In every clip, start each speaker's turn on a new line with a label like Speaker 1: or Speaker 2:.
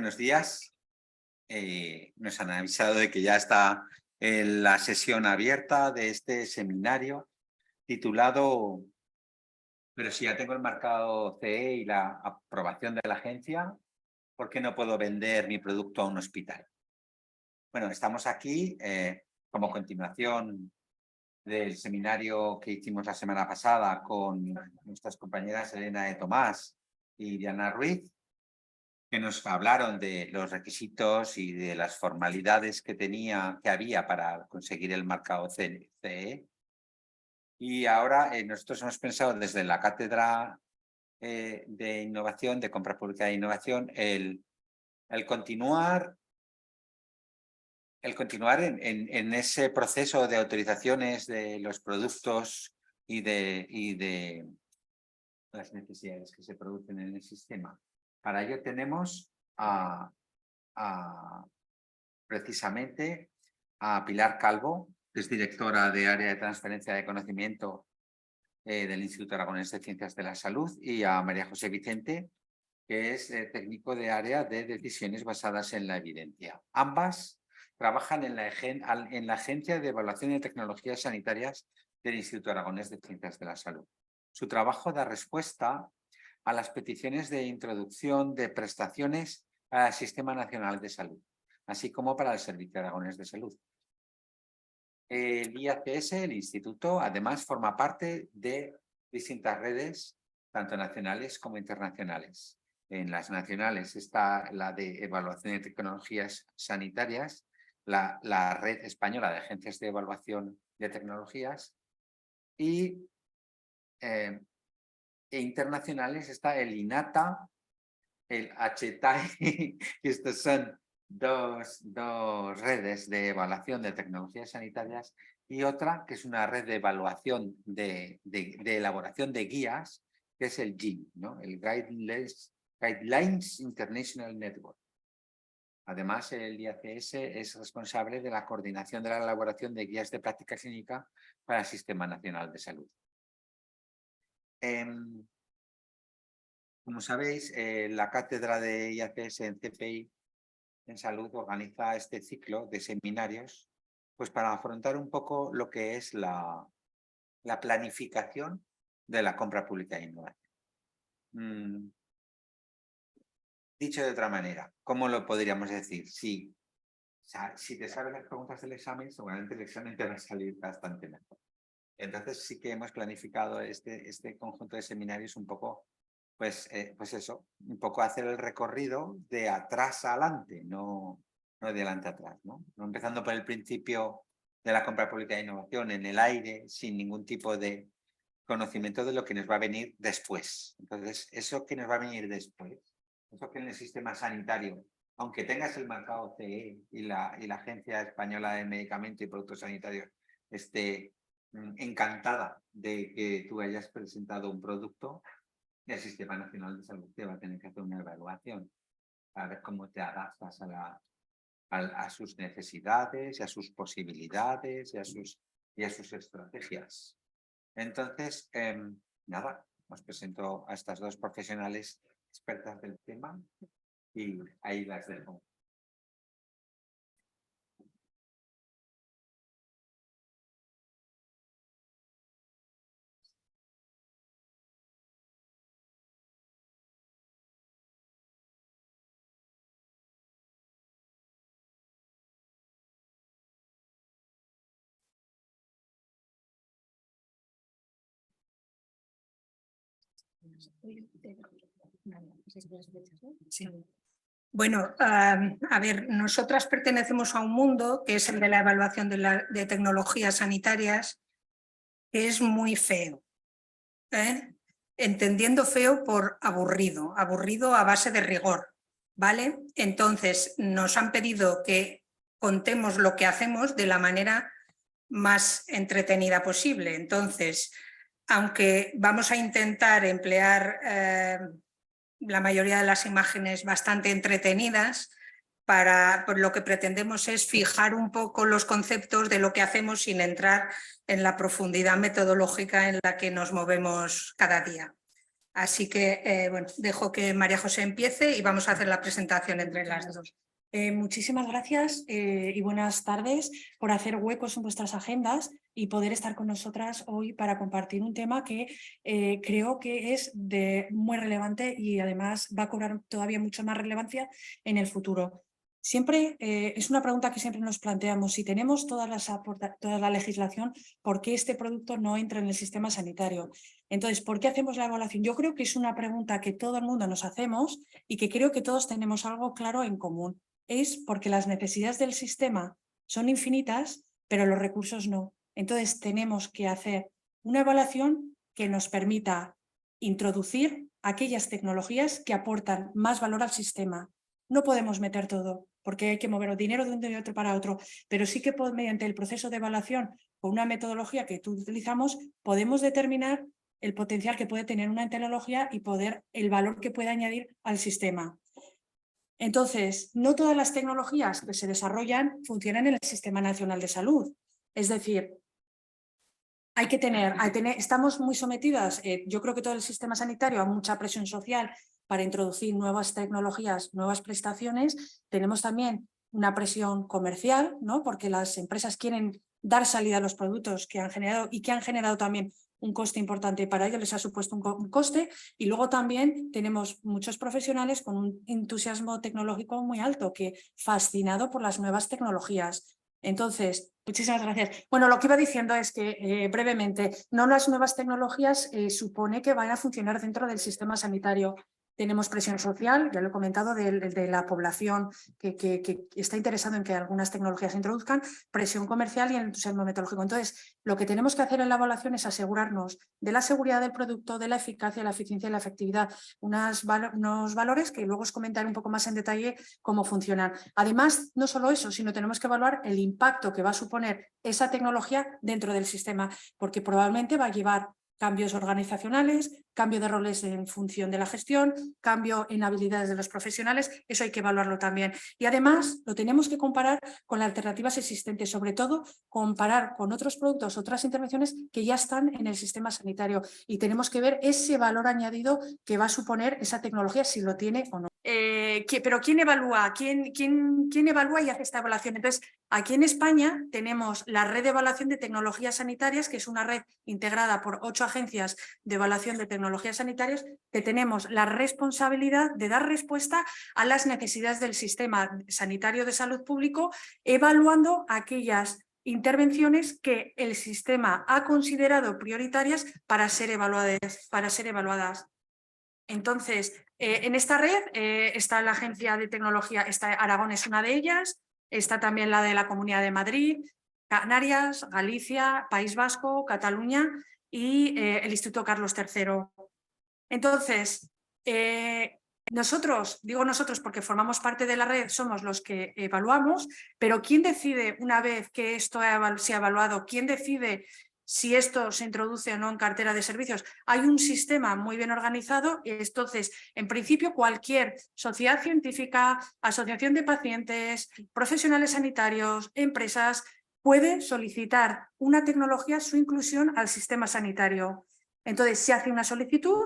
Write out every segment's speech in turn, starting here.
Speaker 1: Buenos días. Nos han avisado de que ya está la sesión abierta de este seminario titulado "Pero si ya tengo el marcado CE y la aprobación de la agencia, ¿por qué no puedo vender mi producto a un hospital?". Bueno, estamos aquí como continuación del seminario que hicimos la semana pasada con nuestras compañeras Elena de Tomás y Diana Ruiz, que nos hablaron de los requisitos y de las formalidades que había para conseguir el marcado CE. Y ahora nosotros hemos pensado desde la Cátedra de Innovación, de Compra Pública de Innovación, el continuar en ese proceso de autorizaciones de los productos y de las necesidades que se producen en el sistema. Para ello tenemos precisamente a Pilar Calvo, que es directora de Área de Transferencia de Conocimiento del Instituto Aragonés de Ciencias de la Salud, y a María José Vicente, que es técnico de Área de Decisiones Basadas en la Evidencia. Ambas trabajan en la Agencia de Evaluación de Tecnologías Sanitarias del Instituto Aragonés de Ciencias de la Salud. Su trabajo da respuesta a las peticiones de introducción de prestaciones al Sistema Nacional de Salud, así como para el Servicio Aragonés de Salud. El IACS, el Instituto, además forma parte de distintas redes, tanto nacionales como internacionales. En las nacionales está la de Evaluación de Tecnologías Sanitarias, la Red Española de Agencias de Evaluación de Tecnologías, y internacionales está el INATA, el HTAE, estos son dos redes de evaluación de tecnologías sanitarias, y otra que es una red de evaluación de elaboración de guías, que es el GIN, ¿no? El Guidelines International Network. Además, el IACS es responsable de la coordinación de la elaboración de guías de práctica clínica para el Sistema Nacional de Salud. Como sabéis, la cátedra de IACS en CPI en Salud organiza este ciclo de seminarios, pues para afrontar un poco lo que es la planificación de la compra pública de innovación. Dicho de otra manera, ¿cómo lo podríamos decir? Si te sabes las preguntas del examen, seguramente el examen te va a salir bastante mejor. Entonces sí que hemos planificado este conjunto de seminarios un poco, pues eso, un poco hacer el recorrido de atrás a adelante, no de adelante a atrás, ¿no? No empezando por el principio de la compra pública de innovación en el aire, sin ningún tipo de conocimiento de lo que nos va a venir después. Entonces, eso que nos va a venir después, eso que en el sistema sanitario, aunque tengas el marcado CE y la Agencia Española de Medicamentos y Productos Sanitarios esté encantada de que tú hayas presentado un producto, el Sistema Nacional de Salud te va a tener que hacer una evaluación para ver cómo te adaptas a sus necesidades, y a sus posibilidades, y a sus estrategias. Entonces, nada, os presento a estas dos profesionales expertas del tema y ahí las dejo.
Speaker 2: Sí. Bueno, a ver, nosotras pertenecemos a un mundo que es el de la evaluación de tecnologías sanitarias, que es muy feo, entendiendo feo por aburrido a base de rigor, ¿vale? Entonces nos han pedido que contemos lo que hacemos de la manera más entretenida posible. Entonces, aunque vamos a intentar emplear la mayoría de las imágenes bastante entretenidas, por lo que pretendemos es fijar un poco los conceptos de lo que hacemos sin entrar en la profundidad metodológica en la que nos movemos cada día. Así que, bueno, dejo que María José empiece y vamos a hacer la presentación entre las dos.
Speaker 3: Muchísimas gracias y buenas tardes por hacer huecos en vuestras agendas y poder estar con nosotras hoy para compartir un tema que creo que es muy relevante y además va a cobrar todavía mucho más relevancia en el futuro. Siempre es una pregunta que siempre nos planteamos: si tenemos toda la legislación, ¿por qué este producto no entra en el sistema sanitario? Entonces, ¿por qué hacemos la evaluación? Yo creo que es una pregunta que todo el mundo nos hacemos y que creo que todos tenemos algo claro en común. Es porque las necesidades del sistema son infinitas, pero los recursos no. Entonces tenemos que hacer una evaluación que nos permita introducir aquellas tecnologías que aportan más valor al sistema. No podemos meter todo, porque hay que mover dinero de un y otro para otro, pero sí que mediante el proceso de evaluación, con una metodología que utilizamos, podemos determinar el potencial que puede tener una tecnología y el valor que puede añadir al sistema. Entonces, no todas las tecnologías que se desarrollan funcionan en el Sistema Nacional de Salud. Es decir, estamos muy sometidas, yo creo que todo el sistema sanitario, a mucha presión social para introducir nuevas tecnologías, nuevas prestaciones. Tenemos también una presión comercial, ¿no? Porque las empresas quieren dar salida a los productos que han generado y que han generado también un coste importante para ellos, les ha supuesto un coste, y luego también tenemos muchos profesionales con un entusiasmo tecnológico muy alto, fascinado por las nuevas tecnologías. Entonces, muchísimas gracias. Bueno, lo que iba diciendo es que, brevemente, no las nuevas tecnologías supone que van a funcionar dentro del sistema sanitario. Tenemos presión social, ya lo he comentado, de la población que está interesado en que algunas tecnologías se introduzcan, presión comercial y el entusiasmo metodológico. Entonces, lo que tenemos que hacer en la evaluación es asegurarnos de la seguridad del producto, de la eficacia, la eficiencia y la efectividad, unos valores que luego os comentaré un poco más en detalle cómo funcionan. Además, no solo eso, sino tenemos que evaluar el impacto que va a suponer esa tecnología dentro del sistema, porque probablemente va a llevar cambios organizacionales, cambio de roles en función de la gestión, cambio en habilidades de los profesionales. Eso hay que evaluarlo también. Y además lo tenemos que comparar con las alternativas existentes, sobre todo comparar con otros productos, otras intervenciones que ya están en el sistema sanitario, y tenemos que ver ese valor añadido que va a suponer esa tecnología, si lo tiene o no. Pero ¿quién evalúa? ¿Quién evalúa y hace esta evaluación? Entonces, aquí en España tenemos la red de evaluación de tecnologías sanitarias, que es una red integrada por 8 agencias de evaluación de tecnologías sanitarias, que tenemos la responsabilidad de dar respuesta a las necesidades del sistema sanitario de salud público, evaluando aquellas intervenciones que el sistema ha considerado prioritarias para ser evaluadas. Entonces, en esta red está la Agencia de Tecnología, Aragón es una de ellas, está también la de la Comunidad de Madrid, Canarias, Galicia, País Vasco, Cataluña y el Instituto Carlos III. Entonces, digo nosotros porque formamos parte de la red, somos los que evaluamos, pero ¿quién decide, una vez que esto se ha evaluado, quién decide si esto se introduce o no en cartera de servicios? Hay un sistema muy bien organizado, entonces, en principio, cualquier sociedad científica, asociación de pacientes, profesionales sanitarios, empresas, puede solicitar una tecnología, su inclusión al sistema sanitario. Entonces, se hace una solicitud,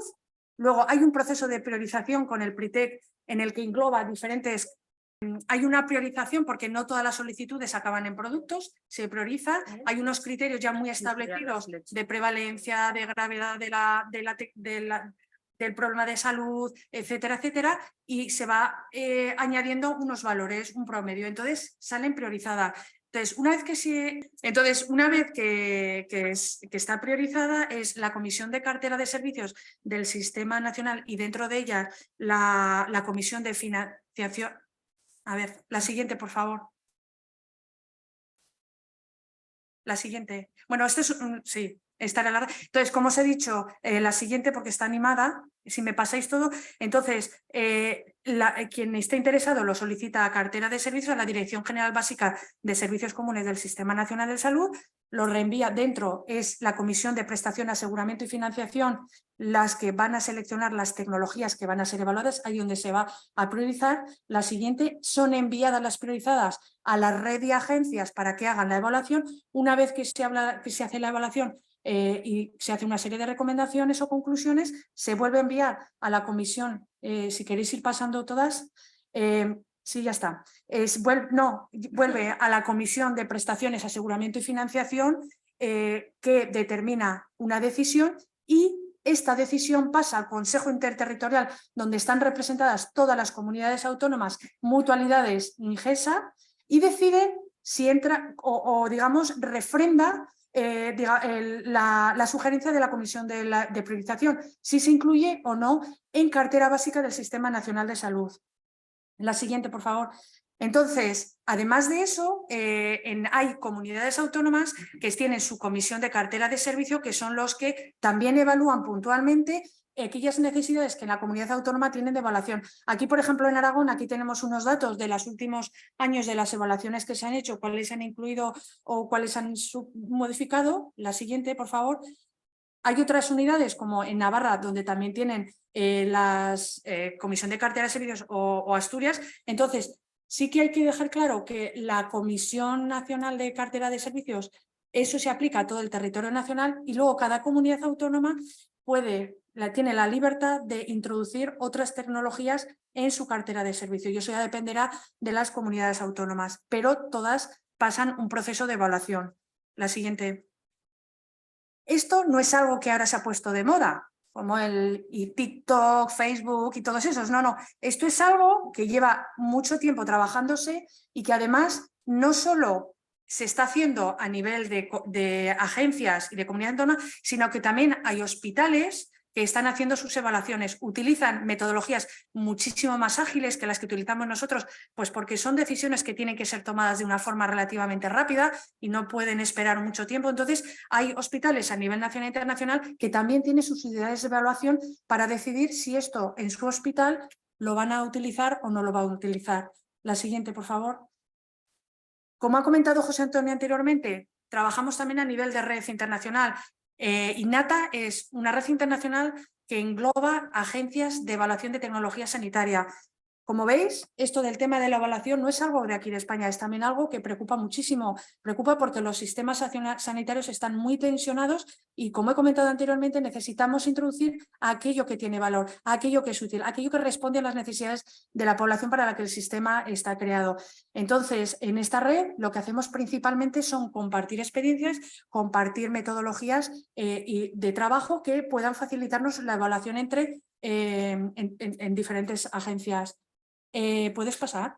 Speaker 3: luego hay un proceso de priorización con el PRITEC en el que engloba diferentes. Hay una priorización porque no todas las solicitudes acaban en productos, se prioriza, hay unos criterios ya muy establecidos de prevalencia, de gravedad del problema de salud, etcétera, etcétera, y se va añadiendo unos valores, un promedio, entonces salen priorizadas. Entonces, una vez que está priorizada, es la Comisión de Cartera de Servicios del Sistema Nacional y dentro de ella la Comisión de Financiación. A ver, la siguiente, por favor. La siguiente. Bueno, esto es sí, estará larga. Entonces, como os he dicho, la siguiente, porque está animada, si me pasáis todo, entonces, quien esté interesado lo solicita a cartera de servicios, a la Dirección General Básica de Servicios Comunes del Sistema Nacional de Salud, lo reenvía. Dentro es la Comisión de Prestación, Aseguramiento y Financiación, las que van a seleccionar las tecnologías que van a ser evaluadas, ahí donde se va a priorizar. La siguiente son enviadas las priorizadas a la red de agencias para que hagan la evaluación. Una vez que se hace la evaluación, y se hace una serie de recomendaciones o conclusiones, se vuelve a enviar a la comisión, si queréis ir pasando todas, sí, ya está, vuelve a la comisión de prestaciones, aseguramiento y financiación, que determina una decisión y esta decisión pasa al Consejo Interterritorial, donde están representadas todas las comunidades autónomas, mutualidades, Ingesa, y deciden si entra o digamos, refrenda la sugerencia de la Comisión de Priorización, si se incluye o no en cartera básica del Sistema Nacional de Salud. La siguiente, por favor. Entonces, además de eso, hay comunidades autónomas que tienen su comisión de cartera de servicio, que son los que también evalúan puntualmente aquellas necesidades que la comunidad autónoma tienen de evaluación. Aquí, por ejemplo, en Aragón, aquí tenemos unos datos de los últimos años de las evaluaciones que se han hecho, cuáles se han incluido o cuáles han modificado. La siguiente, por favor. Hay otras unidades, como en Navarra, donde también tienen las Comisión de Cartera de Servicios o Asturias. Entonces, sí que hay que dejar claro que la Comisión Nacional de Cartera de Servicios, eso se aplica a todo el territorio nacional y luego cada comunidad autónoma tiene la libertad de introducir otras tecnologías en su cartera de servicio y eso ya dependerá de las comunidades autónomas, pero todas pasan un proceso de evaluación. La siguiente. Esto no es algo que ahora se ha puesto de moda, como TikTok, Facebook y todos esos. No. Esto es algo que lleva mucho tiempo trabajándose y que además no solo se está haciendo a nivel de agencias y de comunidad autónoma, sino que también hay hospitales que están haciendo sus evaluaciones, utilizan metodologías muchísimo más ágiles que las que utilizamos nosotros, pues porque son decisiones que tienen que ser tomadas de una forma relativamente rápida y no pueden esperar mucho tiempo. Entonces, hay hospitales a nivel nacional e internacional que también tienen sus unidades de evaluación para decidir si esto en su hospital lo van a utilizar o no lo va a utilizar. La siguiente, por favor. Como ha comentado José Antonio anteriormente, trabajamos también a nivel de red internacional. INATA es una red internacional que engloba agencias de evaluación de tecnología sanitaria. Como veis, esto del tema de la evaluación no es algo de aquí de España, es también algo que preocupa muchísimo. Preocupa porque los sistemas sanitarios están muy tensionados y, como he comentado anteriormente, necesitamos introducir aquello que tiene valor, aquello que es útil, aquello que responde a las necesidades de la población para la que el sistema está creado. Entonces, en esta red lo que hacemos principalmente son compartir experiencias, compartir metodologías de trabajo que puedan facilitarnos la evaluación en diferentes agencias. ¿Puedes pasar?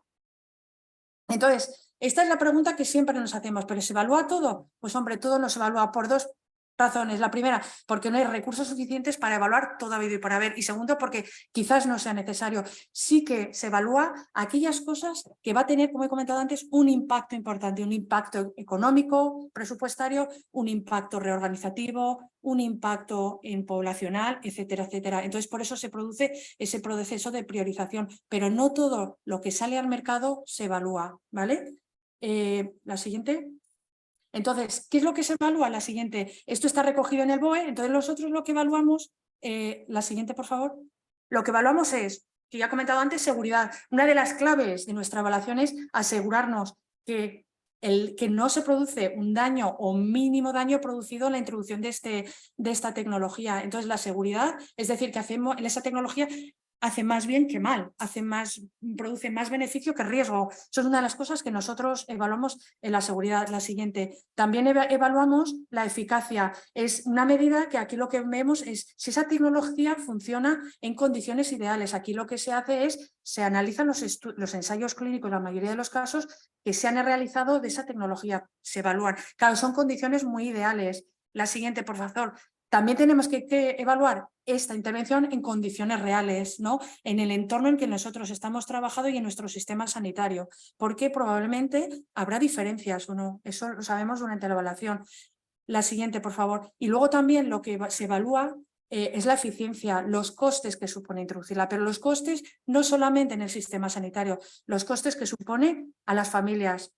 Speaker 3: Entonces, esta es la pregunta que siempre nos hacemos, ¿pero se evalúa todo? Pues hombre, todo no se evalúa por dos razones. La primera, porque no hay recursos suficientes para evaluar todo habido y por haber. Y segundo, porque quizás no sea necesario. Sí que se evalúa aquellas cosas que va a tener, como he comentado antes, un impacto importante, un impacto económico, presupuestario, un impacto reorganizativo, un impacto poblacional, etcétera, etcétera. Entonces, por eso se produce ese proceso de priorización, pero no todo lo que sale al mercado se evalúa, ¿vale? La siguiente. Entonces, ¿qué es lo que se evalúa? La siguiente. Esto está recogido en el BOE, entonces nosotros lo que evaluamos, la siguiente, por favor. Lo que evaluamos es, que ya he comentado antes, seguridad. Una de las claves de nuestra evaluación es asegurarnos que no se produce un daño o mínimo daño producido en la introducción de esta tecnología. Entonces, la seguridad, es decir, que hacemos en esa tecnología hace más bien que mal, produce más beneficio que riesgo. Eso es una de las cosas que nosotros evaluamos en la seguridad. La siguiente, también evaluamos la eficacia. Es una medida que aquí lo que vemos es si esa tecnología funciona en condiciones ideales. Aquí lo que se hace es, se analizan los ensayos clínicos, la mayoría de los casos que se han realizado de esa tecnología, se evalúan. Claro, son condiciones muy ideales. La siguiente, por favor. También tenemos que evaluar esta intervención en condiciones reales, ¿no? En el entorno en que nosotros estamos trabajando y en nuestro sistema sanitario, porque probablemente habrá diferencias o no. Eso lo sabemos durante la evaluación. La siguiente, por favor. Y luego también lo que se evalúa es la eficiencia, los costes que supone introducirla, pero los costes no solamente en el sistema sanitario, los costes que supone a las familias.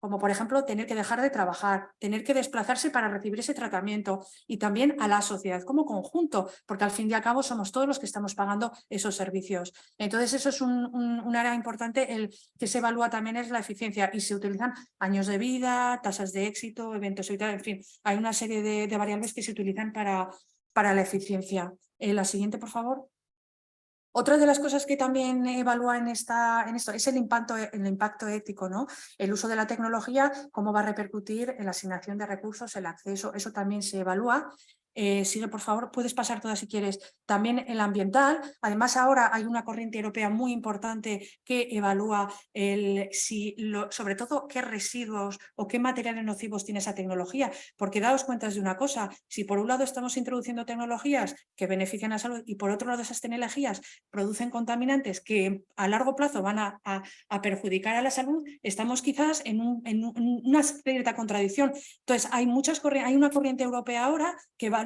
Speaker 3: como por ejemplo tener que dejar de trabajar, tener que desplazarse para recibir ese tratamiento, y también a la sociedad como conjunto, porque al fin y al cabo somos todos los que estamos pagando esos servicios. Entonces eso es un área importante. El que se evalúa también es la eficiencia, y se utilizan años de vida, tasas de éxito, eventos y tal, en fin, hay una serie de variables que se utilizan para la eficiencia. La siguiente, por favor. Otra de las cosas que también evalúa en esto es el impacto ético, ¿no? El uso de la tecnología, cómo va a repercutir en la asignación de recursos, el acceso, eso también se evalúa. Sigue, por favor, puedes pasar todas si quieres. También el ambiental. Además, ahora hay una corriente europea muy importante que evalúa sobre todo qué residuos o qué materiales nocivos tiene esa tecnología. Porque daos cuenta de una cosa, si por un lado estamos introduciendo tecnologías que benefician a la salud y por otro lado esas tecnologías producen contaminantes que a largo plazo van a perjudicar a la salud, estamos quizás en una cierta contradicción. Entonces, hay una corriente europea ahora que evalúa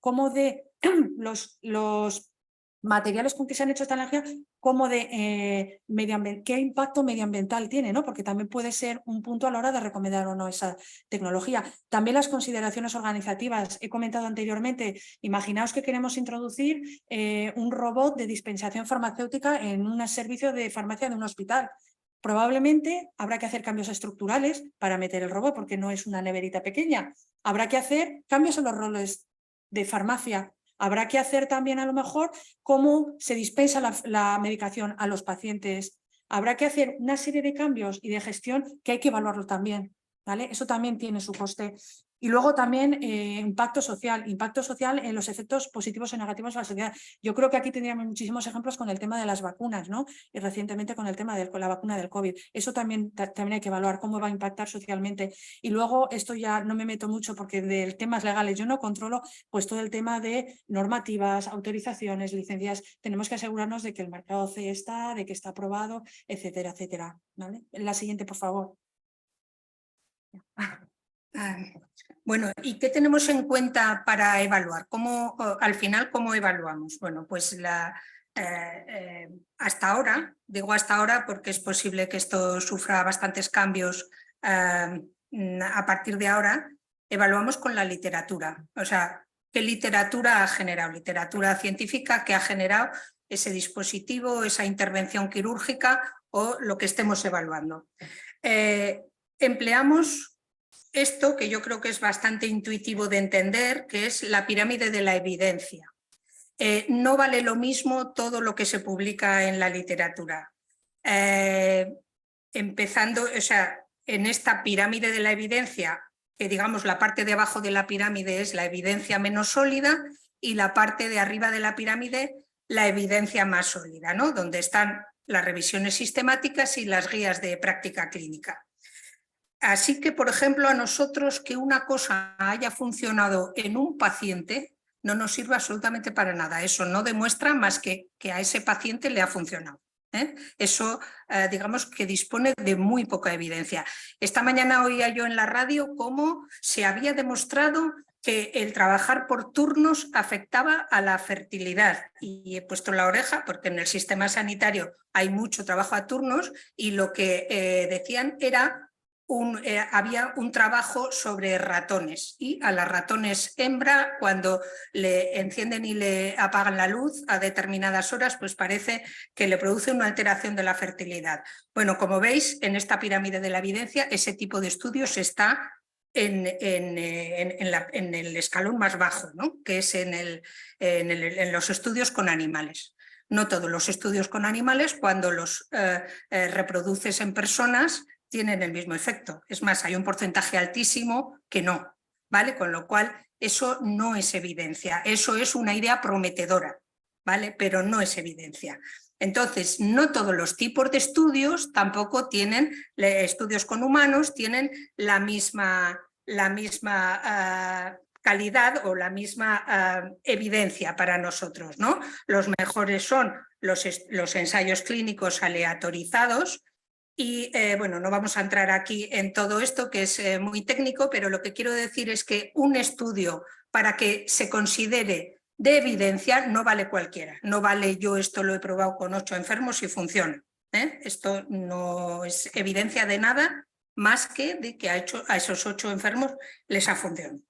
Speaker 3: cómo de los materiales con que se han hecho esta energía, cómo de qué impacto medioambiental tiene, ¿no? Porque también puede ser un punto a la hora de recomendar o no esa tecnología. También las consideraciones organizativas. He comentado anteriormente, imaginaos que queremos introducir un robot de dispensación farmacéutica en un servicio de farmacia de un hospital. Probablemente habrá que hacer cambios estructurales para meter el robot, porque no es una neverita pequeña. Habrá que hacer cambios en los roles de farmacia. Habrá que hacer también a lo mejor cómo se dispensa la medicación a los pacientes. Habrá que hacer una serie de cambios y de gestión que hay que evaluarlo también, ¿vale? Eso también tiene su coste. Y luego también impacto social en los efectos positivos o negativos de la sociedad. Yo creo que aquí tendríamos muchísimos ejemplos con el tema de las vacunas, ¿no? Y recientemente con el tema de la vacuna del COVID. Eso también hay que evaluar cómo va a impactar socialmente. Y luego, esto ya no me meto mucho porque de temas legales yo no controlo, pues todo el tema de normativas, autorizaciones, licencias. Tenemos que asegurarnos de que el mercado CE está, de que está aprobado, etcétera, etcétera, ¿vale? La siguiente, por favor.
Speaker 2: Bueno, ¿y qué tenemos en cuenta para evaluar? Al final, ¿cómo evaluamos? Bueno, pues hasta ahora, digo hasta ahora porque es posible que esto sufra bastantes cambios a partir de ahora, evaluamos con la literatura. O sea, ¿qué literatura ha generado? Literatura científica que ha generado ese dispositivo, esa intervención quirúrgica o lo que estemos evaluando. Empleamos esto que yo creo que es bastante intuitivo de entender, que es la pirámide de la evidencia. No vale lo mismo todo lo que se publica en la literatura. Empezando, o sea, en esta pirámide de la evidencia, que digamos la parte de abajo de la pirámide es la evidencia menos sólida y la parte de arriba de la pirámide la evidencia más sólida, ¿no? Donde están las revisiones sistemáticas y las guías de práctica clínica. Así que, por ejemplo, a nosotros que una cosa haya funcionado en un paciente no nos sirve absolutamente para nada. Eso no demuestra más que a ese paciente le ha funcionado. Eso, digamos, que dispone de muy poca evidencia. Esta mañana oía yo en la radio cómo se había demostrado que el trabajar por turnos afectaba a la fertilidad. Y he puesto la oreja porque en el sistema sanitario hay mucho trabajo a turnos y lo que decían era había un trabajo sobre ratones y a las ratones hembra cuando le encienden y le apagan la luz a determinadas horas pues parece que le produce una alteración de la fertilidad. Bueno, como veis en esta pirámide de la evidencia ese tipo de estudios está en el escalón más bajo, ¿no? Que es en los estudios con animales. No todos los estudios con animales cuando los reproduces en personas tienen el mismo efecto. Es más, hay un porcentaje altísimo que no, ¿vale? Con lo cual, eso no es evidencia, eso es una idea prometedora, ¿vale? Pero no es evidencia. Entonces, no todos los tipos de estudios tampoco tienen, estudios con humanos, tienen la misma calidad o la misma evidencia para nosotros, ¿no? Los mejores son los ensayos clínicos aleatorizados. Y bueno, no vamos a entrar aquí en todo esto que es muy técnico, pero lo que quiero decir es que un estudio para que se considere de evidencia no vale cualquiera. No vale yo esto lo he probado con 8 enfermos y funciona. Esto no es evidencia de nada más que de que a esos 8 enfermos les ha funcionado.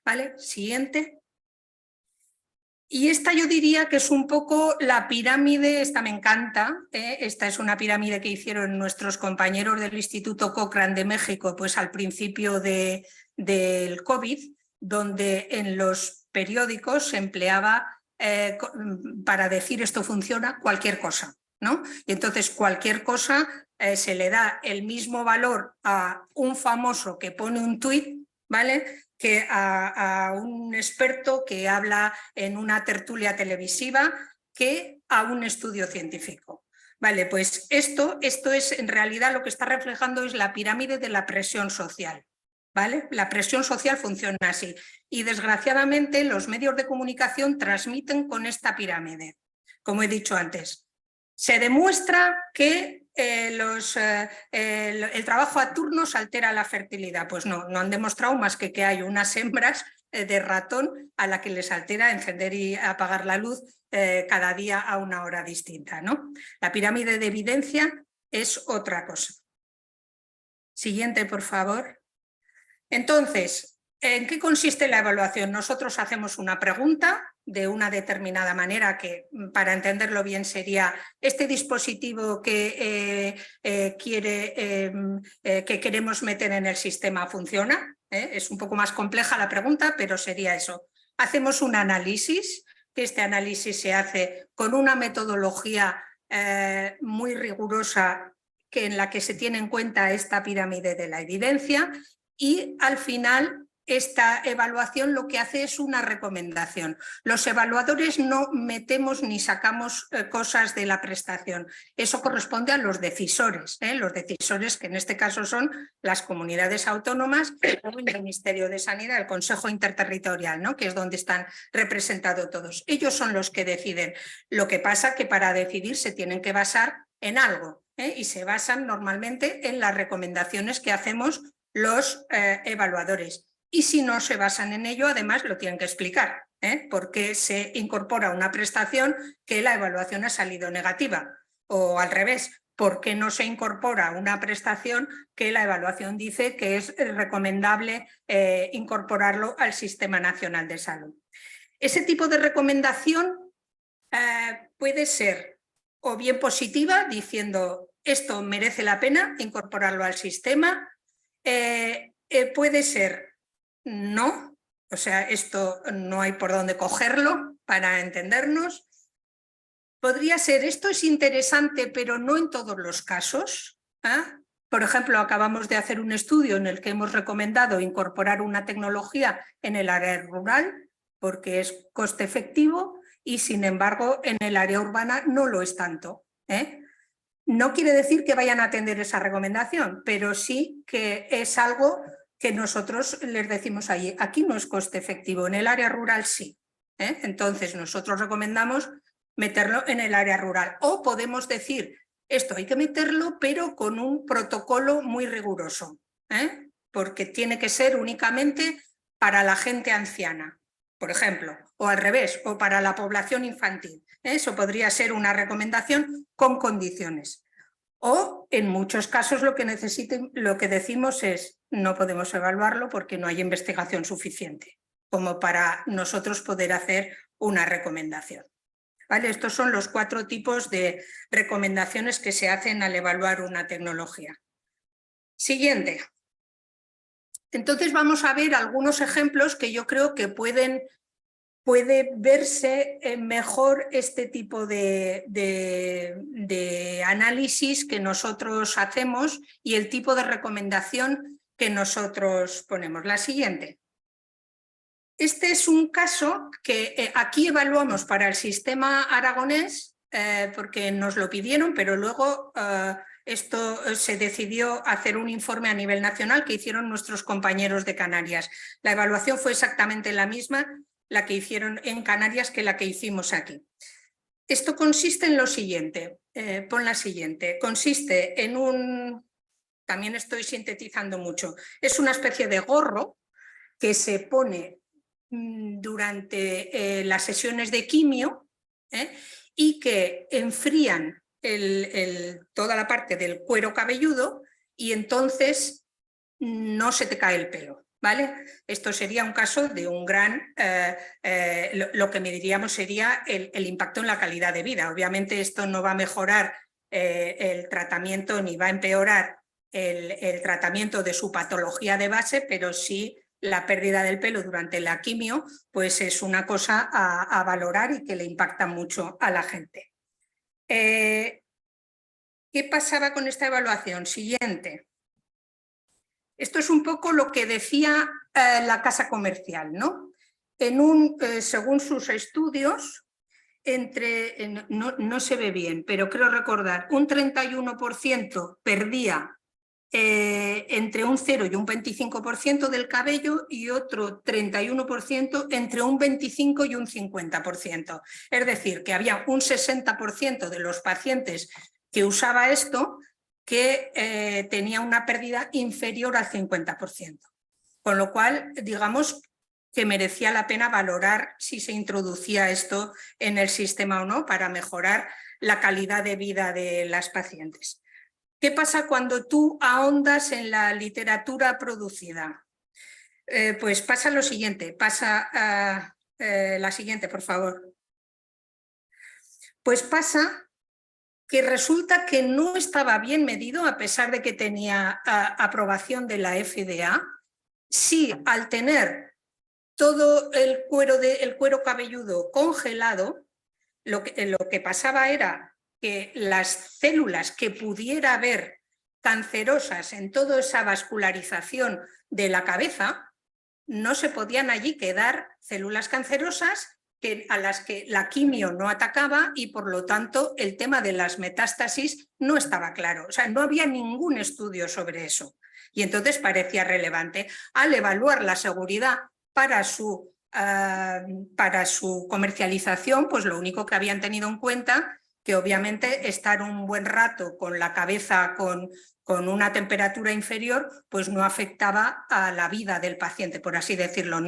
Speaker 2: ¿Vale? Siguiente. Y esta yo diría que es un poco la pirámide, esta me encanta, esta es una pirámide que hicieron nuestros compañeros del Instituto Cochrane de México, pues al principio del COVID, donde en los periódicos se empleaba para decir esto funciona cualquier cosa, ¿no? Y entonces cualquier cosa se le da el mismo valor a un famoso que pone un tuit, ¿vale?, que a un experto que habla en una tertulia televisiva, que a un estudio científico. Vale, pues esto es en realidad lo que está reflejando es la pirámide de la presión social. ¿Vale? La presión social funciona así y desgraciadamente los medios de comunicación transmiten con esta pirámide, como he dicho antes. Se demuestra que el trabajo a turnos altera la fertilidad. Pues no han demostrado más que hay unas hembras de ratón a la que les altera encender y apagar la luz cada día a una hora distinta, ¿no? La pirámide de evidencia es otra cosa. Siguiente, por favor. Entonces, ¿en qué consiste la evaluación? Nosotros hacemos una pregunta de una determinada manera que, para entenderlo bien, sería ¿este dispositivo que queremos meter en el sistema funciona? Es un poco más compleja la pregunta, pero sería eso. Hacemos un análisis, que este análisis se hace con una metodología muy rigurosa en la que se tiene en cuenta esta pirámide de la evidencia. Y al final esta evaluación lo que hace es una recomendación. Los evaluadores no metemos ni sacamos cosas de la prestación. Eso corresponde a los decisores que en este caso son las comunidades autónomas, el Ministerio de Sanidad, el Consejo Interterritorial, ¿no?, que es donde están representados todos. Ellos son los que deciden. Lo que pasa que para decidir se tienen que basar en algo y se basan normalmente en las recomendaciones que hacemos los evaluadores. Y si no se basan en ello, además lo tienen que explicar, por qué se incorpora una prestación que la evaluación ha salido negativa, o al revés, por qué no se incorpora una prestación que la evaluación dice que es recomendable incorporarlo al Sistema Nacional de Salud. Ese tipo de recomendación puede ser o bien positiva, diciendo esto merece la pena incorporarlo al sistema. Puede ser no, o sea, esto no hay por dónde cogerlo para entendernos. Podría ser, esto es interesante, pero no en todos los casos. Por ejemplo, acabamos de hacer un estudio en el que hemos recomendado incorporar una tecnología en el área rural porque es coste efectivo y, sin embargo, en el área urbana no lo es tanto. No quiere decir que vayan a atender esa recomendación, pero sí que es algo que nosotros les decimos allí. Aquí no es coste efectivo, en el área rural sí. Entonces nosotros recomendamos meterlo en el área rural. O podemos decir, esto hay que meterlo, pero con un protocolo muy riguroso, porque tiene que ser únicamente para la gente anciana, por ejemplo, o al revés, o para la población infantil. Eso podría ser una recomendación con condiciones. O en muchos casos lo que decimos es no podemos evaluarlo porque no hay investigación suficiente como para nosotros poder hacer una recomendación. ¿Vale? Estos son los 4 tipos de recomendaciones que se hacen al evaluar una tecnología. Siguiente. Entonces vamos a ver algunos ejemplos que yo creo que puede verse mejor este tipo de análisis que nosotros hacemos y el tipo de recomendación que nosotros ponemos. La siguiente. Este es un caso que aquí evaluamos para el sistema aragonés porque nos lo pidieron, pero luego esto se decidió hacer un informe a nivel nacional que hicieron nuestros compañeros de Canarias. La evaluación fue exactamente la misma, la que hicieron en Canarias, que la que hicimos aquí. Esto consiste en lo siguiente, pon la siguiente, consiste en también estoy sintetizando mucho, es una especie de gorro que se pone durante las sesiones de quimio y que enfrían toda la parte del cuero cabelludo y entonces no se te cae el pelo, ¿vale? Esto sería un caso de un gran, lo que mediríamos sería el impacto en la calidad de vida. Obviamente esto no va a mejorar el tratamiento ni va a empeorar el tratamiento de su patología de base, pero sí la pérdida del pelo durante la quimio, pues es una cosa a valorar y que le impacta mucho a la gente. ¿Qué pasaba con esta evaluación? Siguiente. Esto es un poco lo que decía la casa comercial, ¿no? Según sus estudios, no se ve bien, pero creo recordar, un 31% perdía entre un 0 y un 25% del cabello y otro 31% entre un 25 y un 50%. Es decir, que había un 60% de los pacientes que usaba esto que tenía una pérdida inferior al 50%. Con lo cual, digamos que merecía la pena valorar si se introducía esto en el sistema o no para mejorar la calidad de vida de las pacientes. ¿Qué pasa cuando tú ahondas en la literatura producida? Pues pasa lo siguiente, pasa la siguiente, por favor. Pues pasa que resulta que no estaba bien medido, a pesar de que tenía aprobación de la FDA, si al tener todo el cuero cabelludo congelado, lo que pasaba era que las células que pudiera haber cancerosas en toda esa vascularización de la cabeza, no se podían allí quedar células cancerosas a las que la quimio no atacaba y por lo tanto el tema de las metástasis no estaba claro. O sea, no había ningún estudio sobre eso. Y entonces parecía relevante. Al evaluar la seguridad para su comercialización, pues lo único que habían tenido en cuenta que obviamente estar un buen rato con la cabeza con una temperatura inferior, pues no afectaba a la vida del paciente, por así decirlo.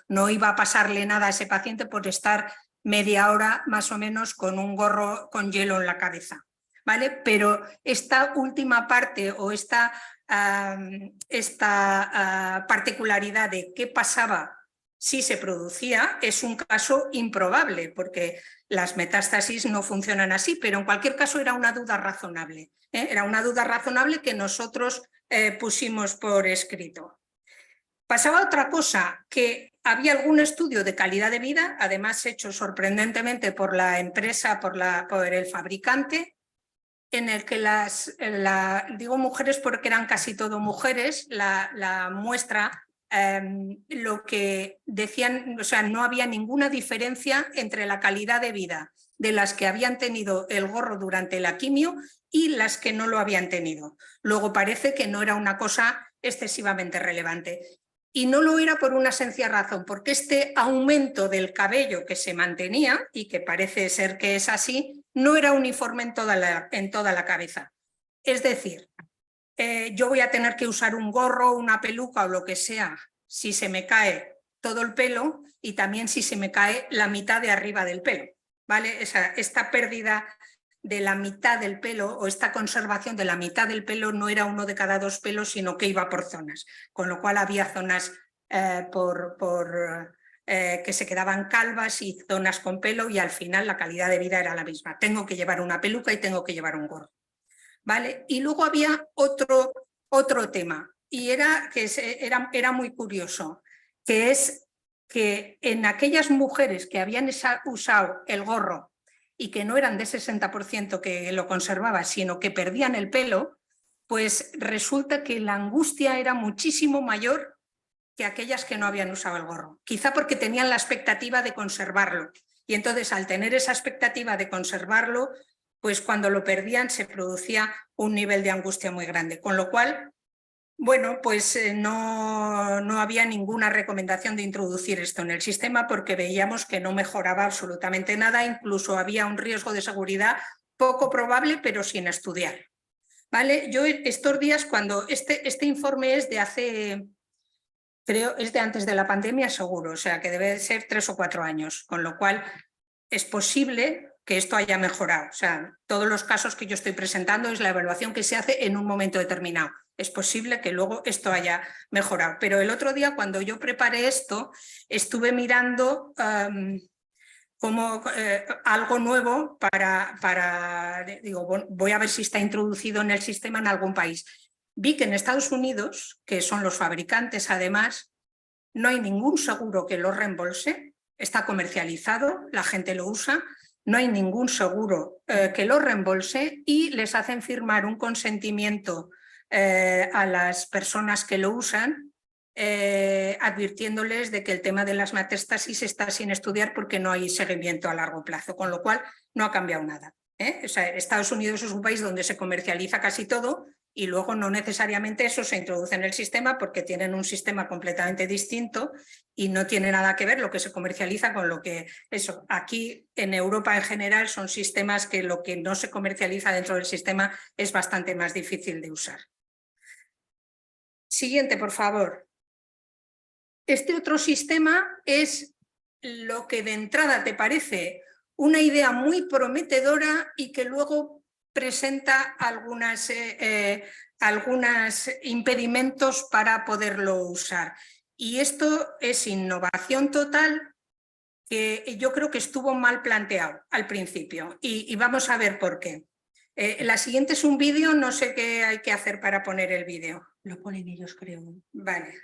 Speaker 2: No iba a pasarle nada a ese paciente por estar media hora más o menos con un gorro con hielo en la cabeza, ¿vale? Pero esta última parte o esta particularidad de qué pasaba si se producía es un caso improbable, porque las metástasis no funcionan así, pero en cualquier caso era una duda razonable. Era una duda razonable que nosotros pusimos por escrito. Pasaba otra cosa, que había algún estudio de calidad de vida, además hecho sorprendentemente por la empresa, por el fabricante, en el que digo mujeres porque eran casi todo mujeres, la muestra lo que decían, o sea, no había ninguna diferencia entre la calidad de vida de las que habían tenido el gorro durante la quimio y las que no lo habían tenido. Luego parece que no era una cosa excesivamente relevante. Y no lo era por una sencilla razón, porque este aumento del cabello que se mantenía, y que parece ser que es así, no era uniforme en toda la cabeza. Es decir, yo voy a tener que usar un gorro, una peluca o lo que sea si se me cae todo el pelo y también si se me cae la mitad de arriba del pelo, ¿vale? Esta pérdida de la mitad del pelo o esta conservación de la mitad del pelo no era uno de cada dos pelos, sino que iba por zonas, con lo cual había zonas que se quedaban calvas y zonas con pelo y al final la calidad de vida era la misma. Tengo que llevar una peluca y tengo que llevar un gorro. ¿Vale? Y luego había otro tema, y era muy curioso, que es que en aquellas mujeres que habían usado el gorro y que no eran de 60% que lo conservaba, sino que perdían el pelo, pues resulta que la angustia era muchísimo mayor que aquellas que no habían usado el gorro. Quizá porque tenían la expectativa de conservarlo. Y entonces, al tener esa expectativa de conservarlo, pues cuando lo perdían se producía un nivel de angustia muy grande. Con lo cual, bueno, pues no había ninguna recomendación de introducir esto en el sistema porque veíamos que no mejoraba absolutamente nada, incluso había un riesgo de seguridad poco probable, pero sin estudiar. ¿Vale? Yo estos días, cuando este informe es de hace, creo, es de antes de la pandemia seguro, o sea que debe ser 3 o 4 años, con lo cual es posible que esto haya mejorado. O sea, todos los casos que yo estoy presentando es la evaluación que se hace en un momento determinado. es posible que luego esto haya mejorado. Pero el otro día, cuando yo preparé esto, estuve mirando como algo nuevo digo, bueno, voy a ver si está introducido en el sistema en algún país. Vi que en Estados Unidos, que son los fabricantes además, no hay ningún seguro que lo reembolse, está comercializado, la gente lo usa, no hay ningún seguro que lo reembolse y les hacen firmar un consentimiento a las personas que lo usan, advirtiéndoles de que el tema de las metástasis está sin estudiar porque no hay seguimiento a largo plazo, con lo cual no ha cambiado nada. O sea, Estados Unidos es un país donde se comercializa casi todo y luego no necesariamente eso se introduce en el sistema porque tienen un sistema completamente distinto y no tiene nada que ver lo que se comercializa con lo que eso. Aquí en Europa en general son sistemas que lo que no se comercializa dentro del sistema es bastante más difícil de usar. Siguiente, por favor. Este otro sistema es lo que de entrada te parece una idea muy prometedora y que luego presenta algunos impedimentos para poderlo usar. Y esto es innovación total que yo creo que estuvo mal planteado al principio y vamos a ver por qué. La siguiente es un vídeo, no sé qué hay que hacer para poner el vídeo.
Speaker 3: Lo ponen ellos, creo.
Speaker 2: Vale.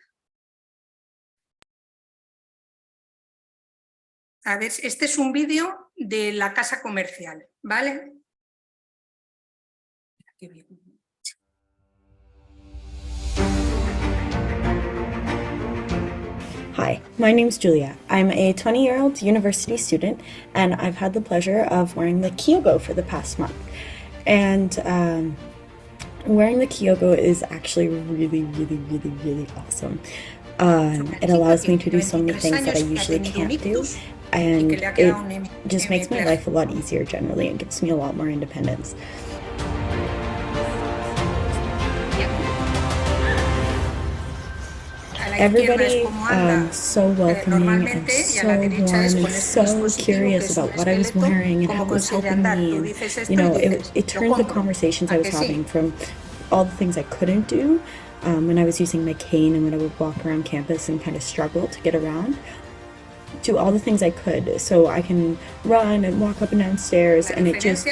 Speaker 2: A ver, este es un vídeo de la casa comercial, ¿vale? Qué bien.
Speaker 4: Hi, my name's Julia. I'm a 20-year-old university student, and I've had the pleasure of wearing the Kyogo for the past month. And wearing the Kyogo is actually really awesome. It allows me to do so many things that I usually can't do, and it just makes my life a lot easier generally and gives me a lot more independence. Everybody so welcoming and so warm and so curious about what I was wearing and how it was helping me. And, you know, it turned the conversations I was having from all the things I couldn't do when I was using my cane and when I would walk around campus and kind of struggle to get around, to all the things I could, so I can run and walk up and down stairs, and it just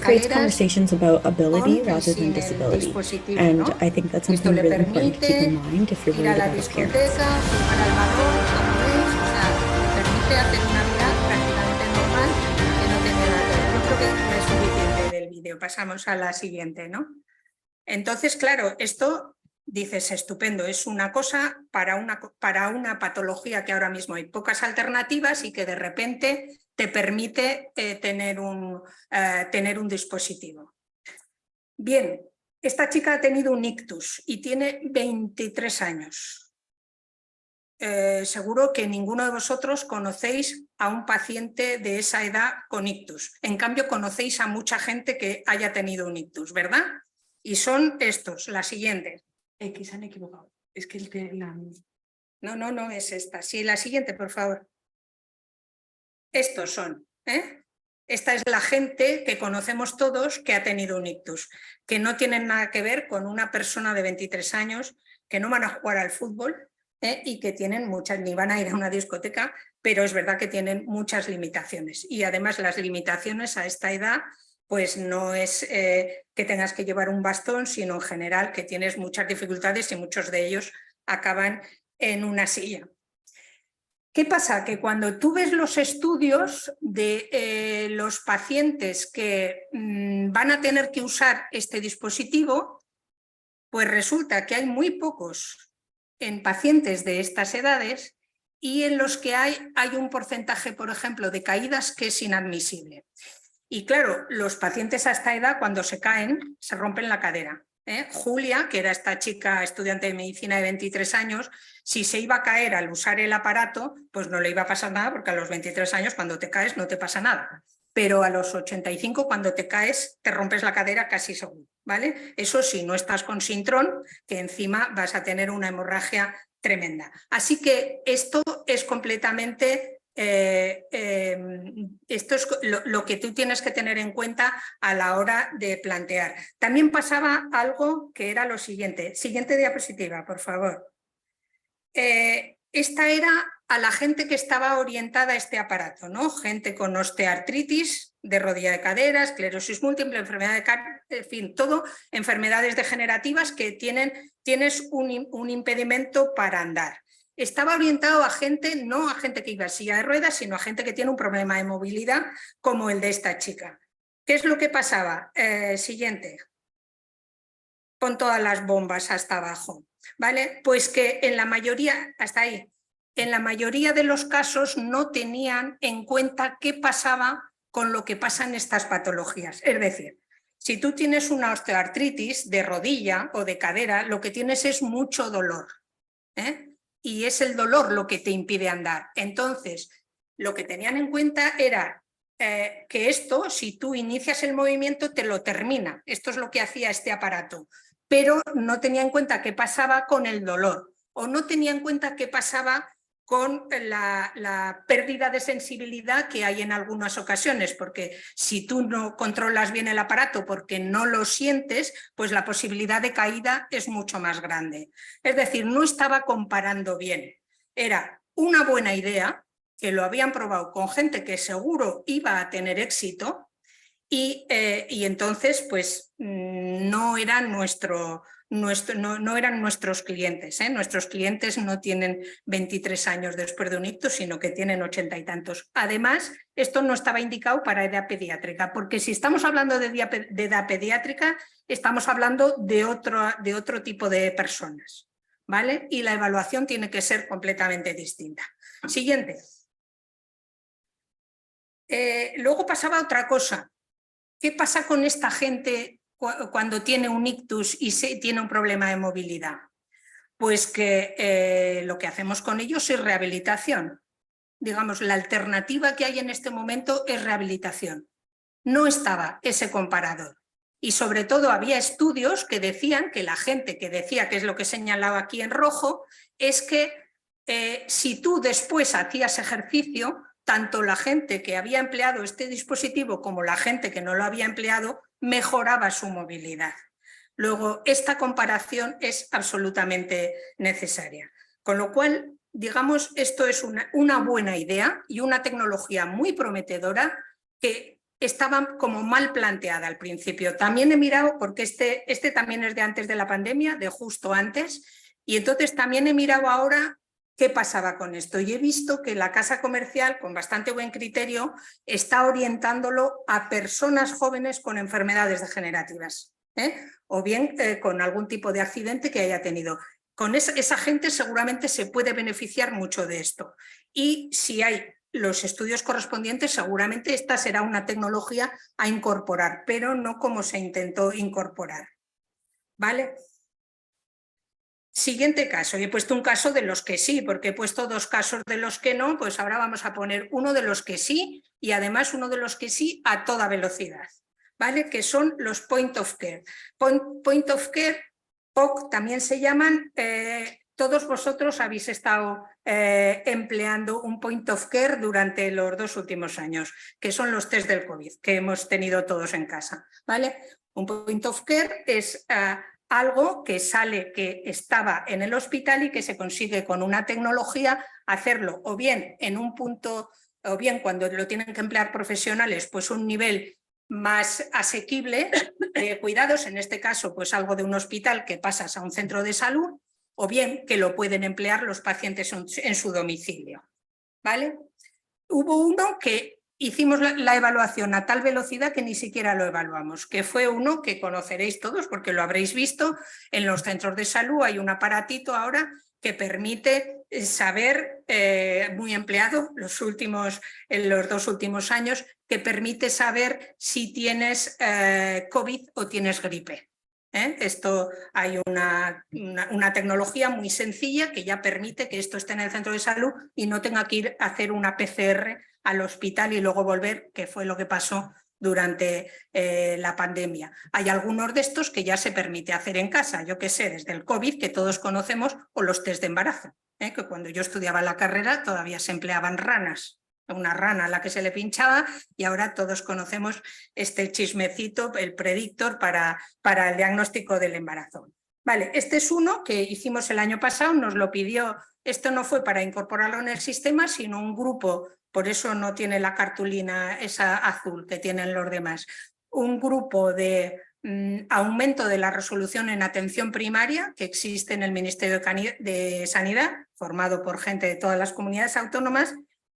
Speaker 4: creates conversations about ability rather than disability, and I think that's something really important to keep in mind if you're worried about appearance.
Speaker 2: Pasamos a la siguiente, ¿no? Entonces, claro, esto dices, estupendo, es una cosa para una patología que ahora mismo hay pocas alternativas y que de repente te permite tener un dispositivo. Bien, esta chica ha tenido un ictus y tiene 23 años. Seguro que ninguno de vosotros conocéis a un paciente de esa edad con ictus. En cambio, conocéis a mucha gente que haya tenido un ictus, ¿verdad? Y son estos, la siguiente.
Speaker 3: Que se han equivocado. Es que
Speaker 2: No es esta. Sí, la siguiente, por favor. Estos son. Esta es la gente que conocemos todos que ha tenido un ictus, que no tienen nada que ver con una persona de 23 años, que no van a jugar al fútbol y que tienen muchas, ni van a ir a una discoteca, pero es verdad que tienen muchas limitaciones. Y además las limitaciones a esta edad pues no es que tengas que llevar un bastón, sino en general que tienes muchas dificultades y muchos de ellos acaban en una silla. ¿Qué pasa? Que cuando tú ves los estudios de los pacientes que van a tener que usar este dispositivo, pues resulta que hay muy pocos en pacientes de estas edades y en los que hay un porcentaje, por ejemplo, de caídas que es inadmisible. Y claro, los pacientes a esta edad cuando se caen se rompen la cadera. Julia, que era esta chica estudiante de medicina de 23 años, si se iba a caer al usar el aparato, pues no le iba a pasar nada porque a los 23 años cuando te caes no te pasa nada. Pero a los 85 cuando te caes te rompes la cadera casi seguro, ¿vale? Eso sí, no estás con sintrón, que encima vas a tener una hemorragia tremenda. Así que esto es completamente esto es lo que tú tienes que tener en cuenta a la hora de plantear. También pasaba algo que era lo siguiente. Siguiente diapositiva, por favor. Esta era a la gente que estaba orientada a este aparato, ¿no? Gente con osteoartritis de rodilla de cadera, esclerosis múltiple, enfermedad de cadera, en fin, todo enfermedades degenerativas que tienes un impedimento para andar. Estaba orientado a gente, no a gente que iba en silla de ruedas, sino a gente que tiene un problema de movilidad como el de esta chica. ¿Qué es lo que pasaba? Siguiente. Con todas las bombas hasta abajo, ¿vale? Pues que en la mayoría, hasta ahí, en la mayoría de los casos no tenían en cuenta qué pasaba con lo que pasa en estas patologías. Es decir, si tú tienes una osteoartritis de rodilla o de cadera, lo que tienes es mucho dolor, ¿eh? Y es el dolor lo que te impide andar. Entonces, lo que tenían en cuenta era que esto, si tú inicias el movimiento, te lo termina. Esto es lo que hacía este aparato. Pero no tenía en cuenta qué pasaba con el dolor o no tenía en cuenta qué pasaba con la pérdida de sensibilidad que hay en algunas ocasiones, porque si tú no controlas bien el aparato porque no lo sientes, pues la posibilidad de caída es mucho más grande. Es decir, no estaba comparando bien. Era una buena idea, que lo habían probado con gente que seguro iba a tener éxito, y entonces pues no eran nuestros clientes, ¿eh? Nuestros clientes no tienen 23 años después de un ictus, sino que tienen 80 y tantos. Además, esto no estaba indicado para edad pediátrica, porque si estamos hablando de edad pediátrica, estamos hablando de otro tipo de personas, ¿vale? Y la evaluación tiene que ser completamente distinta. Siguiente. Luego pasaba otra cosa. ¿Qué pasa con esta gente cuando tiene un ictus y tiene un problema de movilidad? Pues que lo que hacemos con ellos es rehabilitación. Digamos, la alternativa que hay en este momento es rehabilitación. No estaba ese comparador. Y sobre todo había estudios que decían que la gente que decía, que es lo que señalaba aquí en rojo, es que si tú después hacías ejercicio, tanto la gente que había empleado este dispositivo como la gente que no lo había empleado mejoraba su movilidad. Luego, esta comparación es absolutamente necesaria. Con lo cual, digamos, esto es una buena idea y una tecnología muy prometedora que estaba como mal planteada al principio. También he mirado, porque este también es de antes de la pandemia, de justo antes, y entonces también he mirado ahora qué pasaba con esto. Y he visto que la casa comercial, con bastante buen criterio, está orientándolo a personas jóvenes con enfermedades degenerativas, o bien con algún tipo de accidente que haya tenido. Con esa gente seguramente se puede beneficiar mucho de esto. Y si hay los estudios correspondientes, seguramente esta será una tecnología a incorporar, pero no como se intentó incorporar. ¿Vale? Siguiente caso, y he puesto un caso de los que sí, porque he puesto dos casos de los que no, pues ahora vamos a poner uno de los que sí y además uno de los que sí a toda velocidad, ¿vale? Que son los point of care. Point of care, POC también se llaman, todos vosotros habéis estado empleando un point of care durante los 2 últimos años, que son los test del COVID, que hemos tenido todos en casa, ¿vale? Un point of care es algo que estaba en el hospital y que se consigue con una tecnología hacerlo o bien en un punto, o bien cuando lo tienen que emplear profesionales, pues un nivel más asequible de cuidados, en este caso pues algo de un hospital que pasas a un centro de salud, o bien que lo pueden emplear los pacientes en su domicilio, ¿vale? Hubo uno que hicimos la evaluación a tal velocidad que ni siquiera lo evaluamos, que fue uno que conoceréis todos porque lo habréis visto en los centros de salud. Hay un aparatito ahora que permite saber, muy empleado en los 2 últimos años, que permite saber si tienes COVID o tienes gripe. Esto hay una tecnología muy sencilla que ya permite que esto esté en el centro de salud y no tenga que ir a hacer una PCR al hospital y luego volver, que fue lo que pasó durante la pandemia. Hay algunos de estos que ya se permite hacer en casa, yo qué sé, desde el COVID, que todos conocemos, o los test de embarazo, que cuando yo estudiaba la carrera todavía se empleaban ranas, una rana a la que se le pinchaba, y ahora todos conocemos este chismecito, el predictor para el diagnóstico del embarazo. Vale, este es uno que hicimos el año pasado, nos lo pidió, esto no fue para incorporarlo en el sistema, sino un grupo, por eso no tiene la cartulina esa azul que tienen los demás, un grupo de aumento de la resolución en atención primaria que existe en el Ministerio de Sanidad, formado por gente de todas las comunidades autónomas,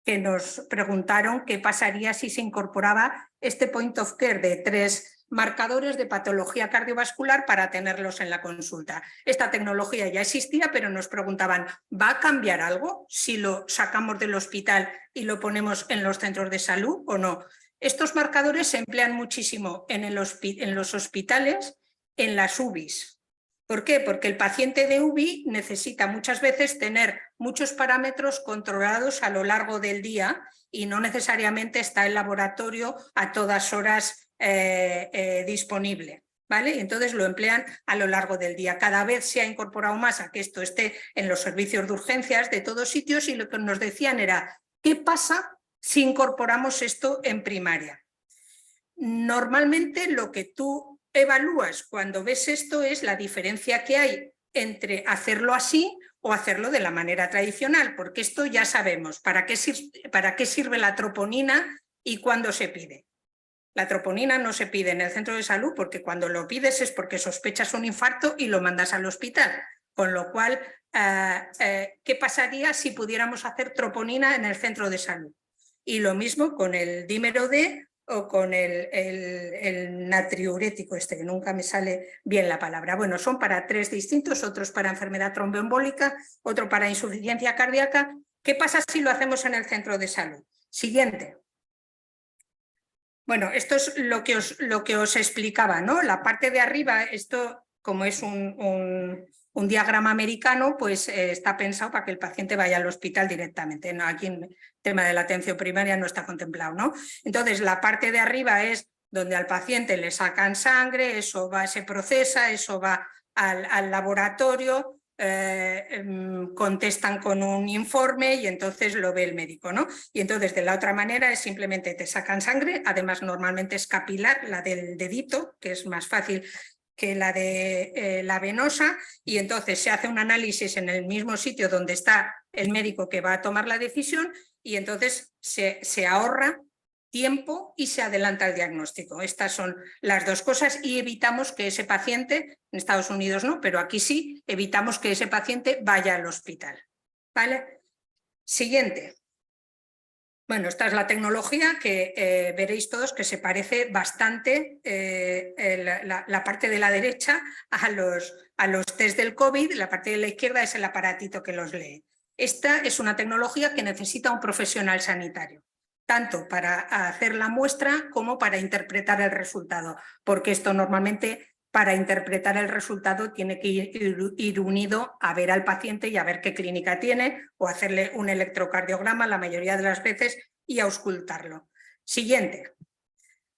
Speaker 2: que nos preguntaron qué pasaría si se incorporaba este point of care de 3 marcadores de patología cardiovascular para tenerlos en la consulta. Esta tecnología ya existía, pero nos preguntaban, ¿va a cambiar algo si lo sacamos del hospital y lo ponemos en los centros de salud o no? Estos marcadores se emplean muchísimo en los hospitales, en las UBIs. ¿Por qué? Porque el paciente de UBI necesita muchas veces tener muchos parámetros controlados a lo largo del día y no necesariamente está el laboratorio a todas horas disponible, ¿vale? Y entonces lo emplean a lo largo del día. Cada vez se ha incorporado más a que esto esté en los servicios de urgencias de todos sitios, y lo que nos decían era, ¿qué pasa si incorporamos esto en primaria? Normalmente lo que tú evalúas cuando ves esto es la diferencia que hay entre hacerlo así o hacerlo de la manera tradicional, porque esto ya sabemos para qué sirve la troponina y cuándo se pide. La troponina no se pide en el centro de salud porque cuando lo pides es porque sospechas un infarto y lo mandas al hospital. Con lo cual, ¿qué pasaría si pudiéramos hacer troponina en el centro de salud? Y lo mismo con el dímero D o con el natriurético, que nunca me sale bien la palabra. Bueno, son para 3 distintos, otros para enfermedad tromboembólica, otro para insuficiencia cardíaca. ¿Qué pasa si lo hacemos en el centro de salud? Siguiente. Bueno, esto es lo que os explicaba, ¿no? La parte de arriba, esto como es un diagrama americano, pues está pensado para que el paciente vaya al hospital directamente, ¿no? Aquí en el tema de la atención primaria no está contemplado, ¿no? Entonces, la parte de arriba es donde al paciente le sacan sangre, eso se procesa, eso va al laboratorio, contestan con un informe y entonces lo ve el médico, ¿no? Y entonces de la otra manera es simplemente te sacan sangre, además normalmente es capilar, la del dedito, que es más fácil que la de la venosa, y entonces se hace un análisis en el mismo sitio donde está el médico que va a tomar la decisión, y entonces se ahorra tiempo y se adelanta el diagnóstico. Estas son las dos cosas, y evitamos que ese paciente, en Estados Unidos no, pero aquí sí, evitamos que ese paciente vaya al hospital. ¿Vale? Siguiente. Bueno, esta es la tecnología que veréis todos que se parece bastante la parte de la derecha a los test del COVID, la parte de la izquierda es el aparatito que los lee. Esta es una tecnología que necesita un profesional sanitario, tanto para hacer la muestra como para interpretar el resultado, porque esto normalmente para interpretar el resultado tiene que ir unido a ver al paciente y a ver qué clínica tiene o hacerle un electrocardiograma la mayoría de las veces y auscultarlo. Siguiente.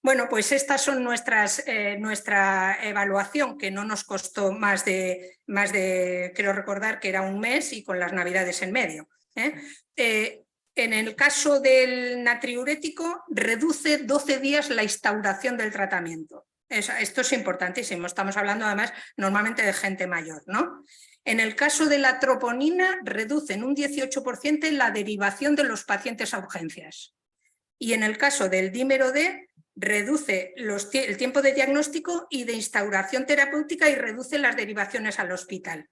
Speaker 2: Bueno, pues estas son nuestra evaluación, que no nos costó más de, creo recordar que era un mes y con las navidades en medio. En el caso del natriurético, reduce 12 días la instauración del tratamiento. Esto es importantísimo, estamos hablando además normalmente de gente mayor, ¿no? En el caso de la troponina, reduce en un 18% la derivación de los pacientes a urgencias. Y en el caso del dímero D, reduce el tiempo de diagnóstico y de instauración terapéutica y reduce las derivaciones al hospital,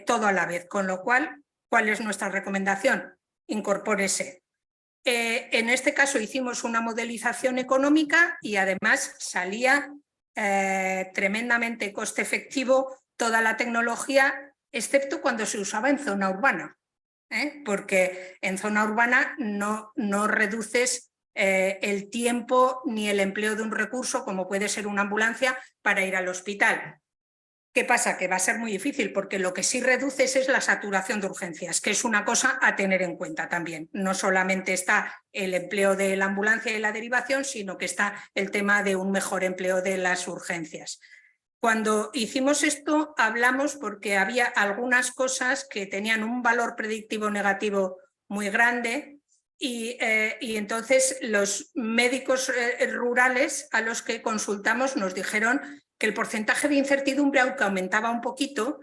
Speaker 2: todo a la vez. Con lo cual, ¿cuál es nuestra recomendación? Incorpórese. En este caso hicimos una modelización económica y además salía tremendamente coste efectivo toda la tecnología, excepto cuando se usaba en zona urbana, porque en zona urbana no reduces el tiempo ni el empleo de un recurso como puede ser una ambulancia para ir al hospital. ¿Qué pasa? Que va a ser muy difícil porque lo que sí reduces es la saturación de urgencias, que es una cosa a tener en cuenta también. No solamente está el empleo de la ambulancia y la derivación, sino que está el tema de un mejor empleo de las urgencias. Cuando hicimos esto hablamos porque había algunas cosas que tenían un valor predictivo negativo muy grande Y entonces los médicos rurales a los que consultamos nos dijeron que el porcentaje de incertidumbre, aunque aumentaba un poquito,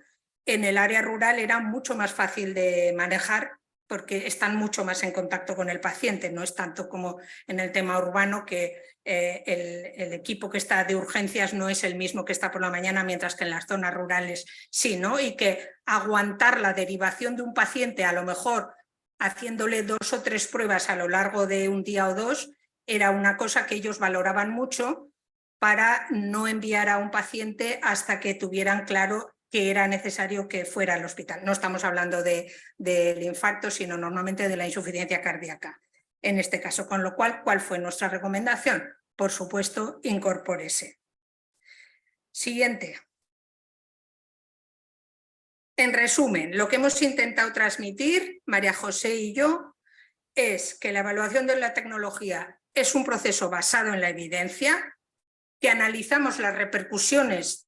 Speaker 2: en el área rural era mucho más fácil de manejar porque están mucho más en contacto con el paciente, no es tanto como en el tema urbano que el equipo que está de urgencias no es el mismo que está por la mañana, mientras que en las zonas rurales sí, ¿no? Y que aguantar la derivación de un paciente, a lo mejor haciéndole 2 o 3 pruebas a lo largo de un día o 2, era una cosa que ellos valoraban mucho para no enviar a un paciente hasta que tuvieran claro que era necesario que fuera al hospital. No estamos hablando del infarto, sino normalmente de la insuficiencia cardíaca, en este caso. Con lo cual, ¿cuál fue nuestra recomendación? Por supuesto, incorpórese. Siguiente. En resumen, lo que hemos intentado transmitir, María José y yo, es que la evaluación de la tecnología es un proceso basado en la evidencia, que analizamos las repercusiones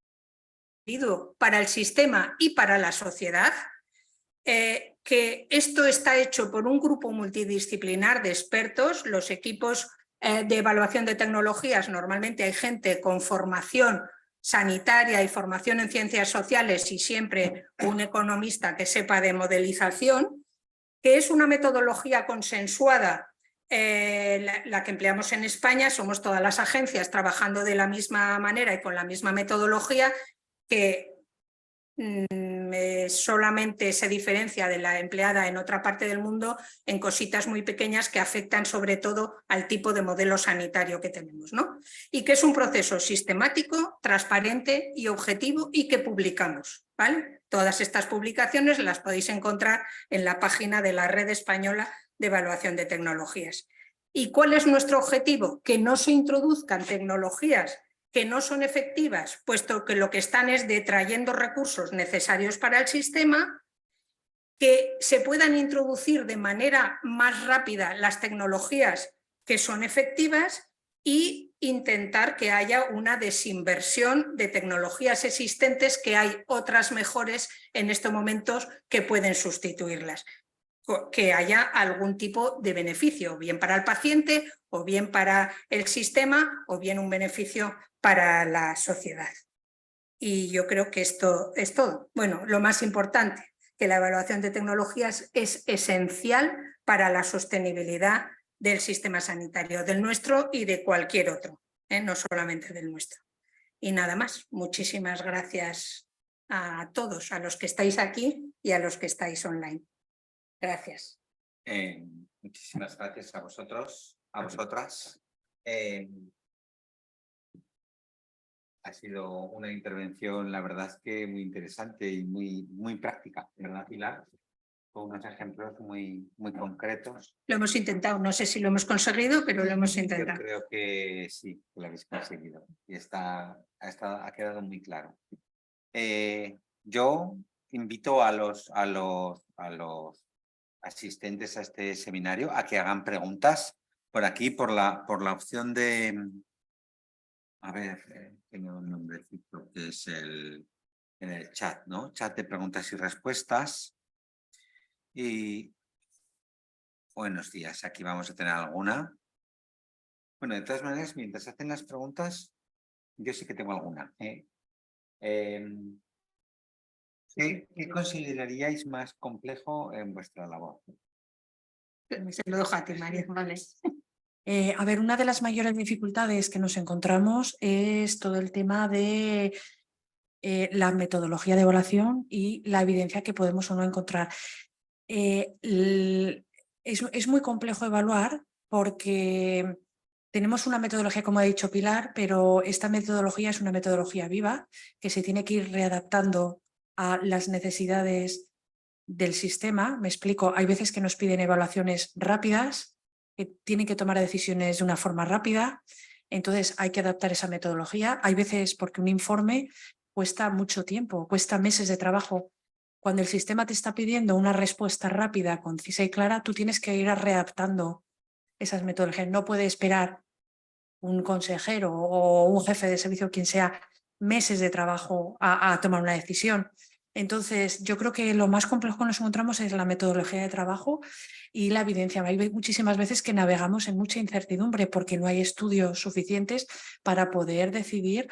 Speaker 2: para el sistema y para la sociedad, que esto está hecho por un grupo multidisciplinar de expertos. Los equipos de evaluación de tecnologías, normalmente hay gente con formación sanitaria y formación en ciencias sociales y siempre un economista que sepa de modelización, que es una metodología consensuada, la que empleamos en España. Somos todas las agencias trabajando de la misma manera y con la misma metodología, que solamente se diferencia de la empleada en otra parte del mundo en cositas muy pequeñas que afectan sobre todo al tipo de modelo sanitario que tenemos, ¿no? Y que es un proceso sistemático, transparente y objetivo, y que publicamos, ¿vale? Todas estas publicaciones las podéis encontrar en la página de la Red Española de Evaluación de Tecnologías. ¿Y cuál es nuestro objetivo? Que no se introduzcan tecnologías que no son efectivas, puesto que lo que están es detrayendo recursos necesarios para el sistema, que se puedan introducir de manera más rápida las tecnologías que son efectivas y intentar que haya una desinversión de tecnologías existentes, que hay otras mejores en estos momentos que pueden sustituirlas, que haya algún tipo de beneficio, bien para el paciente o bien para el sistema o bien un beneficio para la sociedad. Y yo creo que esto es todo. Bueno, lo más importante, que la evaluación de tecnologías es esencial para la sostenibilidad del sistema sanitario, del nuestro y de cualquier otro, no solamente del nuestro. Y nada más, muchísimas gracias a todos, a los que estáis aquí y a los que estáis online. Gracias.
Speaker 1: Muchísimas gracias a vosotros, a vosotras. Ha sido una intervención, la verdad es que muy interesante y muy práctica, ¿verdad, Pilar? Con unos ejemplos muy concretos.
Speaker 2: Lo hemos intentado, no sé si lo hemos conseguido, pero lo hemos intentado.
Speaker 1: Yo creo que sí, que lo habéis conseguido y ha quedado muy claro. Yo invito a los asistentes a este seminario a que hagan preguntas por aquí, por la opción de... A ver, tengo un nombrecito que es en el chat, ¿no? Chat de preguntas y respuestas. Y buenos días, aquí vamos a tener alguna. Bueno, de todas maneras, mientras hacen las preguntas, yo sí que tengo alguna. ¿Qué consideraríais más complejo en vuestra labor?
Speaker 2: Se lo dejo a ti, María. Vale.
Speaker 3: A ver, una de las mayores dificultades que nos encontramos es todo el tema de la metodología de evaluación y la evidencia que podemos o no encontrar. Es muy complejo evaluar porque tenemos una metodología, como ha dicho Pilar, pero esta metodología es una metodología viva que se tiene que ir readaptando a las necesidades del sistema. Me explico, hay veces que nos piden evaluaciones rápidas, que tienen que tomar decisiones de una forma rápida, entonces hay que adaptar esa metodología. Hay veces porque un informe cuesta mucho tiempo, cuesta meses de trabajo. Cuando el sistema te está pidiendo una respuesta rápida, concisa y clara, tú tienes que ir readaptando esas metodologías. No puede esperar un consejero o un jefe de servicio, quien sea, meses de trabajo a tomar una decisión. Entonces, yo creo que lo más complejo que nos encontramos es la metodología de trabajo y la evidencia. Hay muchísimas veces que navegamos en mucha incertidumbre porque no hay estudios suficientes para poder decidir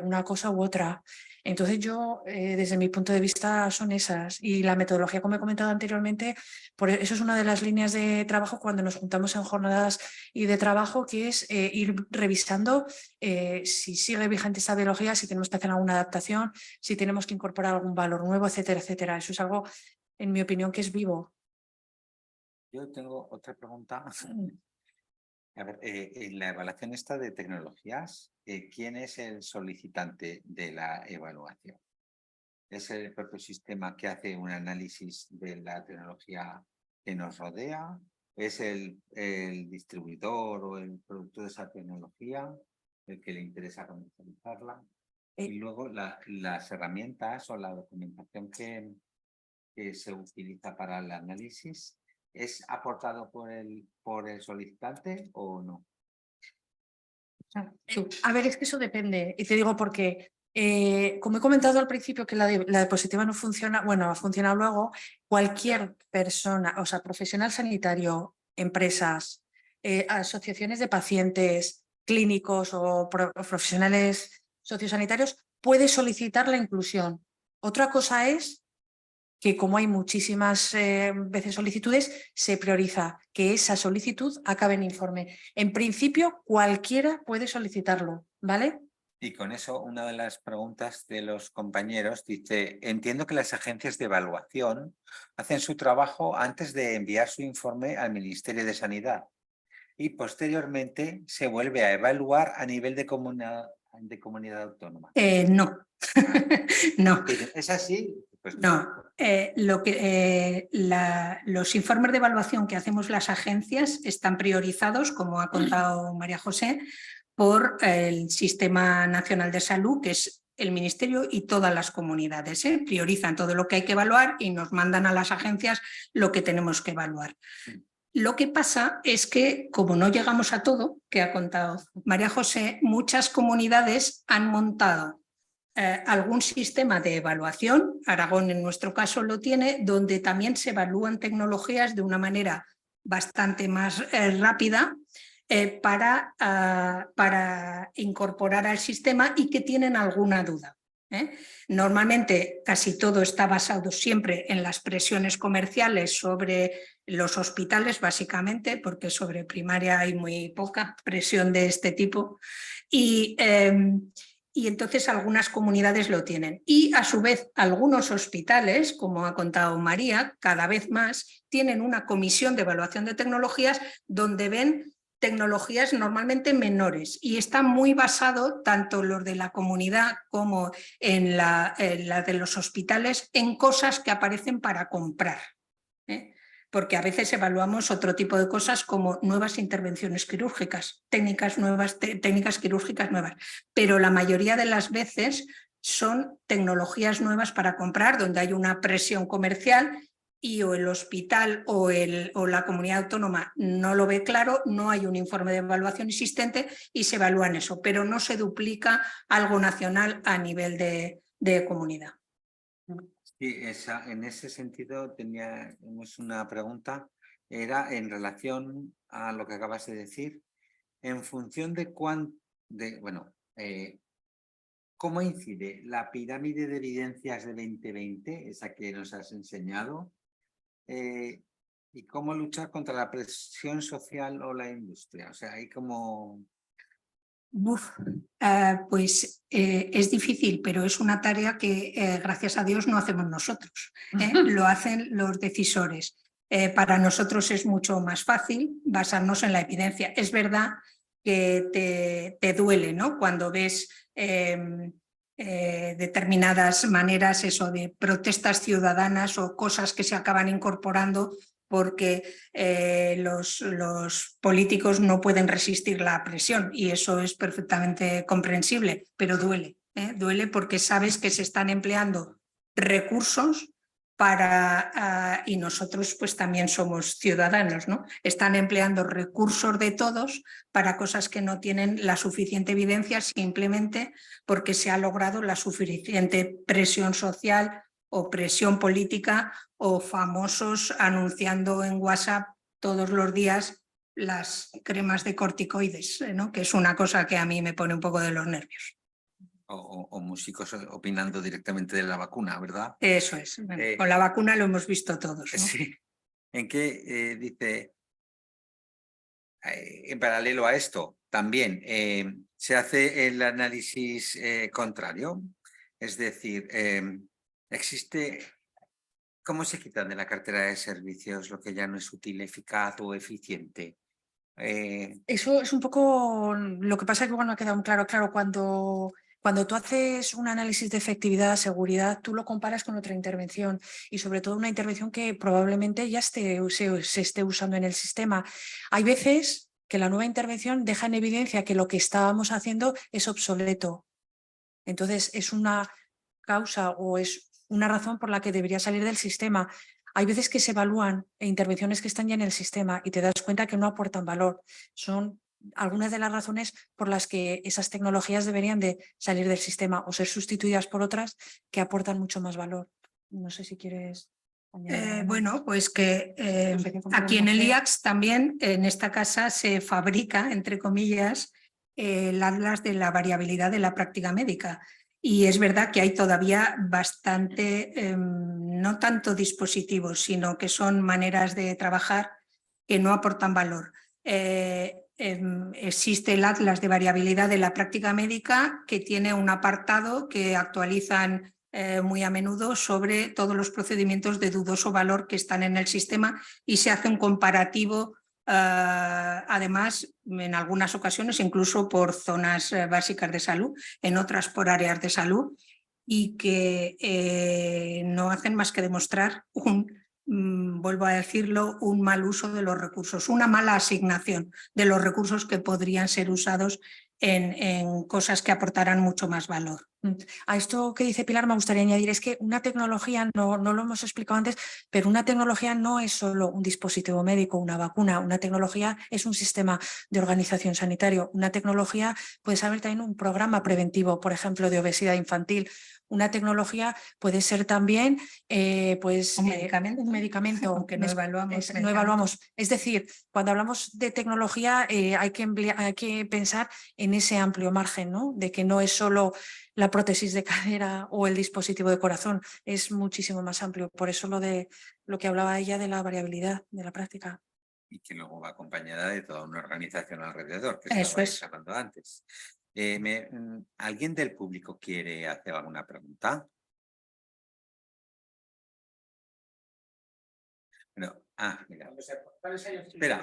Speaker 3: una cosa u otra. Entonces yo, desde mi punto de vista, son esas. Y la metodología, como he comentado anteriormente, eso es una de las líneas de trabajo cuando nos juntamos en jornadas y de trabajo, que es ir revisando si sigue vigente esta biología, si tenemos que hacer alguna adaptación, si tenemos que incorporar algún valor nuevo, etcétera, etcétera. Eso es algo, en mi opinión, que es vivo.
Speaker 1: Yo tengo otra pregunta. A ver, en la evaluación esta de tecnologías, ¿quién es el solicitante de la evaluación? ¿Es el propio sistema que hace un análisis de la tecnología que nos rodea? ¿Es el distribuidor o el productor de esa tecnología el que le interesa comercializarla? Y luego las herramientas o la documentación que se utiliza para el análisis, ¿es aportado por el solicitante o no?
Speaker 3: A ver, es que eso depende. Y te digo porque, como he comentado al principio que la diapositiva no funciona, bueno, ha funcionado luego, cualquier persona, o sea, profesional sanitario, empresas, asociaciones de pacientes, clínicos o profesionales sociosanitarios, puede solicitar la inclusión. Otra cosa es que, como hay muchísimas veces solicitudes, se prioriza que esa solicitud acabe en informe. En principio, cualquiera puede solicitarlo, ¿vale?
Speaker 1: Y con eso, una de las preguntas de los compañeros dice: entiendo que las agencias de evaluación hacen su trabajo antes de enviar su informe al Ministerio de Sanidad y posteriormente se vuelve a evaluar a nivel de comunidad autónoma.
Speaker 2: No, no.
Speaker 1: ¿Es así? Pues
Speaker 2: no. Los informes de evaluación que hacemos las agencias están priorizados, como ha contado María José, por el Sistema Nacional de Salud, que es el Ministerio y todas las comunidades. Priorizan todo lo que hay que evaluar y nos mandan a las agencias lo que tenemos que evaluar. Lo que pasa es que, como no llegamos a todo, que ha contado María José, muchas comunidades han montado algún sistema de evaluación, Aragón en nuestro caso lo tiene, donde también se evalúan tecnologías de una manera bastante más rápida para incorporar al sistema y que tienen alguna duda. Normalmente casi todo está basado siempre en las presiones comerciales sobre los hospitales, básicamente, porque sobre primaria hay muy poca presión de este tipo. Y entonces algunas comunidades lo tienen. Y a su vez algunos hospitales, como ha contado María, cada vez más tienen una comisión de evaluación de tecnologías donde ven tecnologías normalmente menores y está muy basado, tanto los de la comunidad como en la de los hospitales, en cosas que aparecen para comprar. Porque a veces evaluamos otro tipo de cosas como nuevas intervenciones quirúrgicas, técnicas nuevas, técnicas quirúrgicas nuevas, pero la mayoría de las veces son tecnologías nuevas para comprar, donde hay una presión comercial y o el hospital o la comunidad autónoma no lo ve claro, no hay un informe de evaluación existente y se evalúa en eso, pero no se duplica algo nacional a nivel de comunidad.
Speaker 1: Sí, en ese sentido teníamos una pregunta, era en relación a lo que acabas de decir, en función de ¿cómo incide la pirámide de evidencias de 2020, esa que nos has enseñado, y cómo luchar contra la presión social o la industria? O sea, hay como...
Speaker 2: Pues es difícil, pero es una tarea que gracias a Dios no hacemos nosotros, lo hacen los decisores. Para nosotros es mucho más fácil basarnos en la evidencia. Es verdad que te duele, ¿no? Cuando ves determinadas maneras de protestas ciudadanas o cosas que se acaban incorporando porque los políticos no pueden resistir la presión y eso es perfectamente comprensible, pero duele. Duele porque sabes que se están empleando recursos y nosotros pues también somos ciudadanos, ¿no? Están empleando recursos de todos para cosas que no tienen la suficiente evidencia simplemente porque se ha logrado la suficiente presión social o presión política o famosos anunciando en WhatsApp todos los días las cremas de corticoides, ¿no? Que es una cosa que a mí me pone un poco de los nervios.
Speaker 1: O músicos opinando directamente de la vacuna, ¿verdad?
Speaker 2: Eso es. Bueno, con la vacuna lo hemos visto todos, ¿no?
Speaker 1: Sí. ¿En qué dice? En paralelo a esto, también se hace el análisis contrario. Es decir, existe... ¿Cómo se quitan de la cartera de servicios lo que ya no es útil, eficaz o eficiente?
Speaker 3: Eso es un poco lo que pasa, que igual no ha quedado claro. Claro, cuando tú haces un análisis de efectividad, seguridad, tú lo comparas con otra intervención y sobre todo una intervención que probablemente ya se esté usando en el sistema. Hay veces que la nueva intervención deja en evidencia que lo que estábamos haciendo es obsoleto. Entonces es una causa o es una razón por la que debería salir del sistema. Hay veces que se evalúan intervenciones que están ya en el sistema y te das cuenta que no aportan valor. Son algunas de las razones por las que esas tecnologías deberían de salir del sistema o ser sustituidas por otras que aportan mucho más valor. No sé si quieres añadir.
Speaker 2: Bueno, pues que aquí en el IACS también, en esta casa, se fabrica, entre comillas, el atlas de la variabilidad de la práctica médica. Y es verdad que hay todavía bastante, no tanto dispositivos, sino que son maneras de trabajar que no aportan valor. Existe el Atlas de Variabilidad de la Práctica Médica, que tiene un apartado que actualizan muy a menudo sobre todos los procedimientos de dudoso valor que están en el sistema y se hace un comparativo. Además, en algunas ocasiones incluso por zonas básicas de salud, en otras por áreas de salud, y que no hacen más que demostrar vuelvo a decirlo, un mal uso de los recursos, una mala asignación de los recursos que podrían ser usados en cosas que aportarán mucho más valor.
Speaker 3: A esto que dice Pilar me gustaría añadir, es que una tecnología, no lo hemos explicado antes, pero una tecnología no es solo un dispositivo médico, una vacuna. Una tecnología es un sistema de organización sanitario. Una tecnología puede ser también un programa preventivo, por ejemplo, de obesidad infantil. Una tecnología puede ser también pues,
Speaker 2: un
Speaker 3: medicamento,
Speaker 2: aunque no evaluamos.
Speaker 3: No evaluamos. Es decir, cuando hablamos de tecnología hay que pensar en ese amplio margen, ¿no? De que no es solo la prótesis de cadera o el dispositivo de corazón, es muchísimo más amplio. Por eso lo que hablaba ella de la variabilidad de la práctica.
Speaker 1: Y que luego va acompañada de toda una organización alrededor, que
Speaker 2: Eso
Speaker 1: estabais hablando antes. ¿Alguien del público quiere hacer alguna pregunta? Bueno, mira. Espera,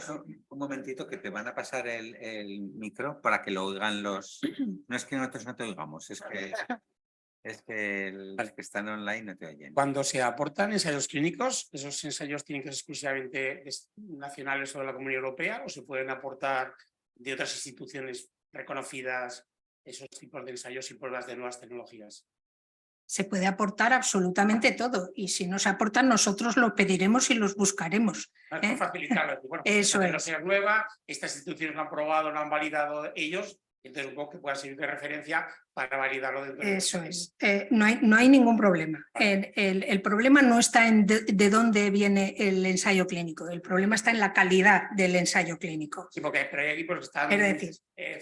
Speaker 1: un momentito que te van a pasar el micro para que lo oigan los... No es que nosotros no te oigamos, es que los que están online no te oyen.
Speaker 5: Cuando se aportan ensayos clínicos, ¿esos ensayos tienen que ser exclusivamente nacionales o de la Comunidad Europea o se pueden aportar de otras instituciones reconocidas esos tipos de ensayos y pruebas de nuevas tecnologías?
Speaker 2: Se puede aportar absolutamente todo y si nos aportan nosotros lo pediremos y los buscaremos.
Speaker 5: Por facilitarlo. Bueno,
Speaker 2: eso
Speaker 5: esta tecnología es nueva, estas instituciones lo han probado, lo han validado ellos, entonces un poco que pueda servir de referencia para validarlo dentro de
Speaker 2: eso es. No hay ningún problema. El problema no está en de dónde viene el ensayo clínico, el problema está en la calidad del ensayo clínico.
Speaker 5: Sí, porque hay equipos que están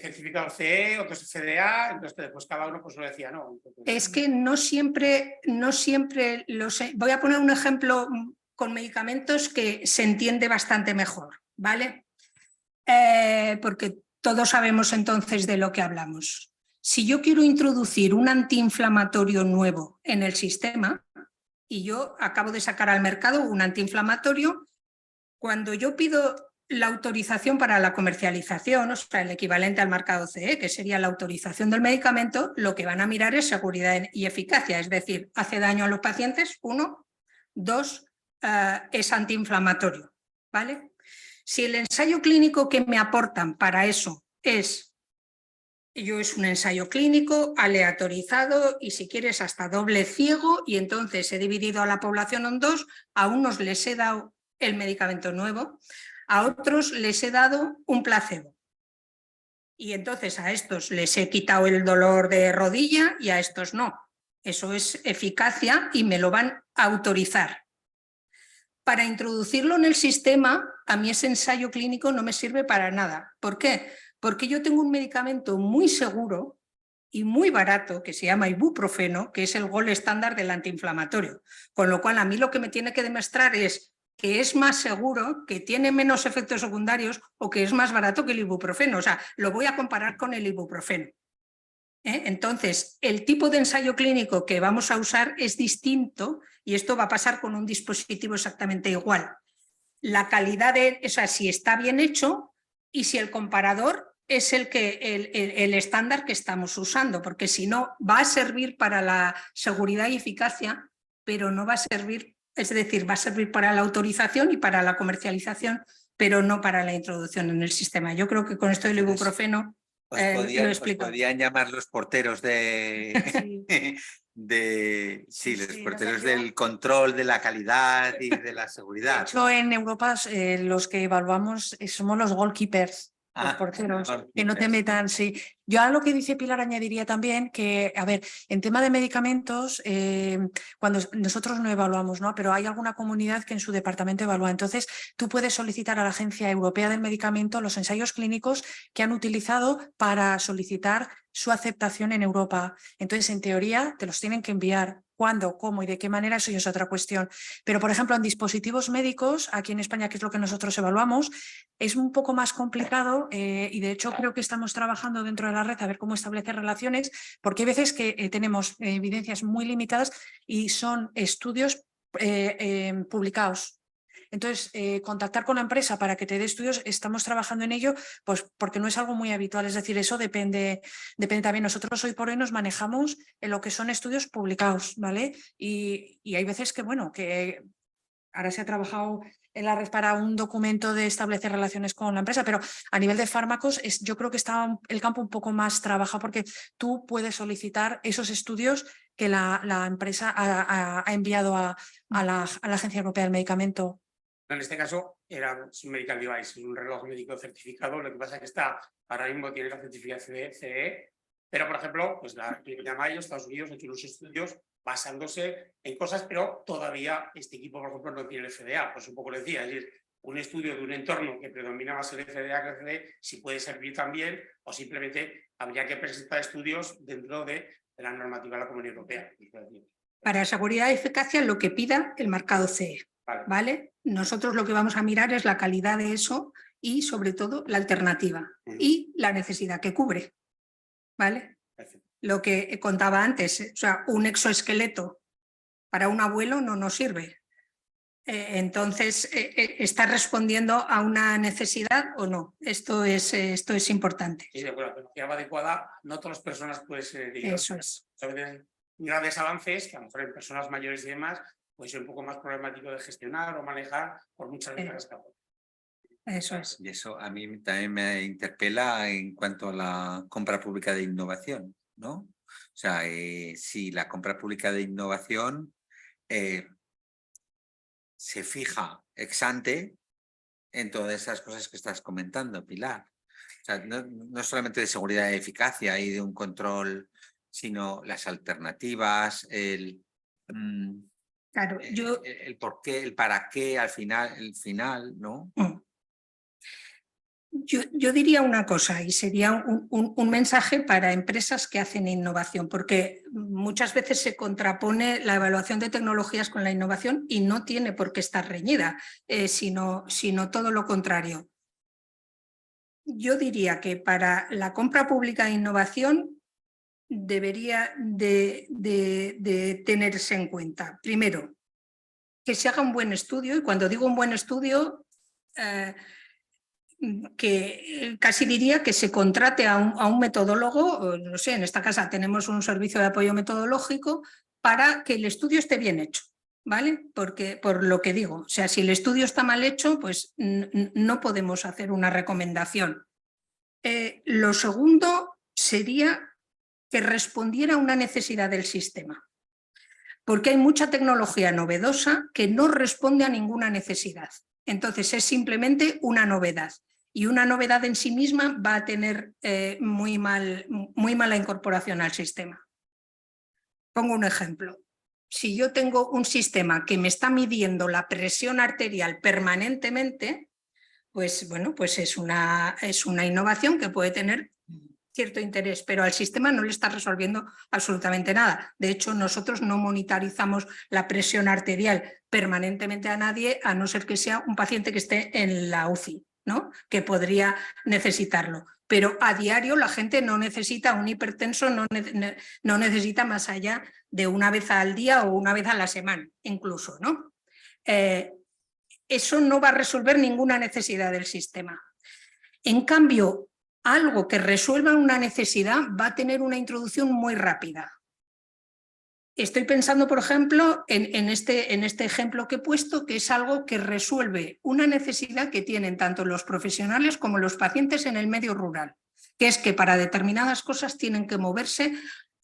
Speaker 5: certificados CE, otros FDA, entonces después cada uno pues lo decía, ¿no? Entonces...
Speaker 2: Es que no siempre voy a poner un ejemplo con medicamentos que se entiende bastante mejor, ¿vale? Porque todos sabemos entonces de lo que hablamos. Si yo quiero introducir un antiinflamatorio nuevo en el sistema y yo acabo de sacar al mercado un antiinflamatorio, cuando yo pido la autorización para la comercialización, o sea, el equivalente al marcado CE, que sería la autorización del medicamento, lo que van a mirar es seguridad y eficacia, es decir, hace daño a los pacientes, 1, 2, es antiinflamatorio, ¿vale? Si el ensayo clínico que me aportan para eso es un ensayo clínico aleatorizado y si quieres hasta doble ciego y entonces he dividido a la población en dos, a unos les he dado el medicamento nuevo, a otros les he dado un placebo. Y entonces a estos les he quitado el dolor de rodilla y a estos no. Eso es eficacia y me lo van a autorizar. Para introducirlo en el sistema, a mí ese ensayo clínico no me sirve para nada. ¿Por qué? Porque yo tengo un medicamento muy seguro y muy barato que se llama ibuprofeno, que es el gold estándar del antiinflamatorio. Con lo cual, a mí lo que me tiene que demostrar es que es más seguro, que tiene menos efectos secundarios o que es más barato que el ibuprofeno. O sea, lo voy a comparar con el ibuprofeno. Entonces, el tipo de ensayo clínico que vamos a usar es distinto y esto va a pasar con un dispositivo exactamente igual. La calidad o sea, si está bien hecho y si el comparador es el estándar que estamos usando, porque si no, va a servir para la seguridad y eficacia, pero no va a servir, es decir, va a servir para la autorización y para la comercialización, pero no para la introducción en el sistema. Yo creo que con esto del ibuprofeno
Speaker 1: Os podían llamar los porteros de... los porteros del control de la calidad y de la seguridad.
Speaker 3: De hecho, en Europa los que evaluamos somos los goalkeepers. Los porteros, que no te metan, sí. Yo a lo que dice Pilar añadiría también que, a ver, en tema de medicamentos, cuando nosotros no evaluamos, ¿no? Pero hay alguna comunidad que en su departamento evalúa. Entonces, tú puedes solicitar a la Agencia Europea del Medicamento los ensayos clínicos que han utilizado para solicitar su aceptación en Europa. Entonces, en teoría, te los tienen que enviar. ¿Cuándo, cómo y de qué manera? Eso ya es otra cuestión. Pero, por ejemplo, en dispositivos médicos, aquí en España, que es lo que nosotros evaluamos, es un poco más complicado y de hecho creo que estamos trabajando dentro de la red a ver cómo establecer relaciones, porque hay veces que tenemos evidencias muy limitadas y son estudios publicados. Entonces, contactar con la empresa para que te dé estudios, estamos trabajando en ello, pues porque no es algo muy habitual, es decir, eso depende también. Nosotros hoy por hoy nos manejamos en lo que son estudios publicados, ¿vale? Y hay veces que, bueno, que ahora se ha trabajado en la red para un documento de establecer relaciones con la empresa, pero a nivel de fármacos yo creo que está el campo un poco más trabajado porque tú puedes solicitar esos estudios que la empresa ha enviado a la Agencia Europea del Medicamento.
Speaker 5: En este caso era un medical device, un reloj médico certificado, lo que pasa es que está, ahora mismo tiene la certificación de CE, pero por ejemplo, pues la Clínica de Mayo, Estados Unidos, ha hecho unos estudios basándose en cosas, pero todavía este equipo, por ejemplo, no tiene el FDA, pues un poco lo decía, es decir, un estudio de un entorno que predomina más el FDA que el CE, si puede servir también, o simplemente habría que presentar estudios dentro de la normativa de la Comunidad Europea.
Speaker 2: Para seguridad y eficacia, lo que pida el marcado CE. ¿Vale? Nosotros lo que vamos a mirar es la calidad de eso y, sobre todo, la alternativa y la necesidad que cubre. ¿Vale? Lo que contaba antes, o sea, un exoesqueleto para un abuelo no nos sirve. Entonces, ¿está respondiendo a una necesidad o no? Esto es importante.
Speaker 5: Sí, de acuerdo, la tecnología adecuada, no todas las personas pueden ser.
Speaker 2: Eso es.
Speaker 5: Grandes avances que a lo mejor en personas mayores y demás puede ser un poco más problemático de gestionar o manejar por muchas veces.
Speaker 2: Eso es.
Speaker 1: Y eso a mí también me interpela en cuanto a la compra pública de innovación, ¿no? O sea, si la compra pública de innovación se fija ex ante en todas esas cosas que estás comentando, Pilar. O sea, no solamente de seguridad y eficacia y de un control, sino las alternativas,
Speaker 2: Claro,
Speaker 1: el por qué, el para qué, al final, el final, ¿no?
Speaker 2: Yo diría una cosa y sería un mensaje para empresas que hacen innovación, porque muchas veces se contrapone la evaluación de tecnologías con la innovación y no tiene por qué estar reñida, sino todo lo contrario. Yo diría que para la compra pública de innovación debería de tenerse en cuenta, primero, que se haga un buen estudio, y cuando digo un buen estudio, que casi diría que se contrate a un metodólogo, no sé, en esta casa tenemos un servicio de apoyo metodológico para que el estudio esté bien hecho, ¿vale? Porque, por lo que digo, o sea, si el estudio está mal hecho, pues no podemos hacer una recomendación. Lo segundo sería que respondiera a una necesidad del sistema, porque hay mucha tecnología novedosa que no responde a ninguna necesidad. Entonces es simplemente una novedad y una novedad en sí misma va a tener muy mala incorporación al sistema. Pongo un ejemplo. Si yo tengo un sistema que me está midiendo la presión arterial permanentemente, pues bueno, pues es una innovación que puede tener cierto interés, pero al sistema no le está resolviendo absolutamente nada. De hecho, nosotros no monitorizamos la presión arterial permanentemente a nadie, a no ser que sea un paciente que esté en la UCI, ¿no? Que podría necesitarlo. Pero a diario la gente no necesita un hipertenso, no necesita más allá de una vez al día o una vez a la semana, incluso, ¿no? Eso no va a resolver ninguna necesidad del sistema. En cambio, algo que resuelva una necesidad va a tener una introducción muy rápida. Estoy pensando, por ejemplo, en este ejemplo que he puesto, que es algo que resuelve una necesidad que tienen tanto los profesionales como los pacientes en el medio rural, que es que para determinadas cosas tienen que moverse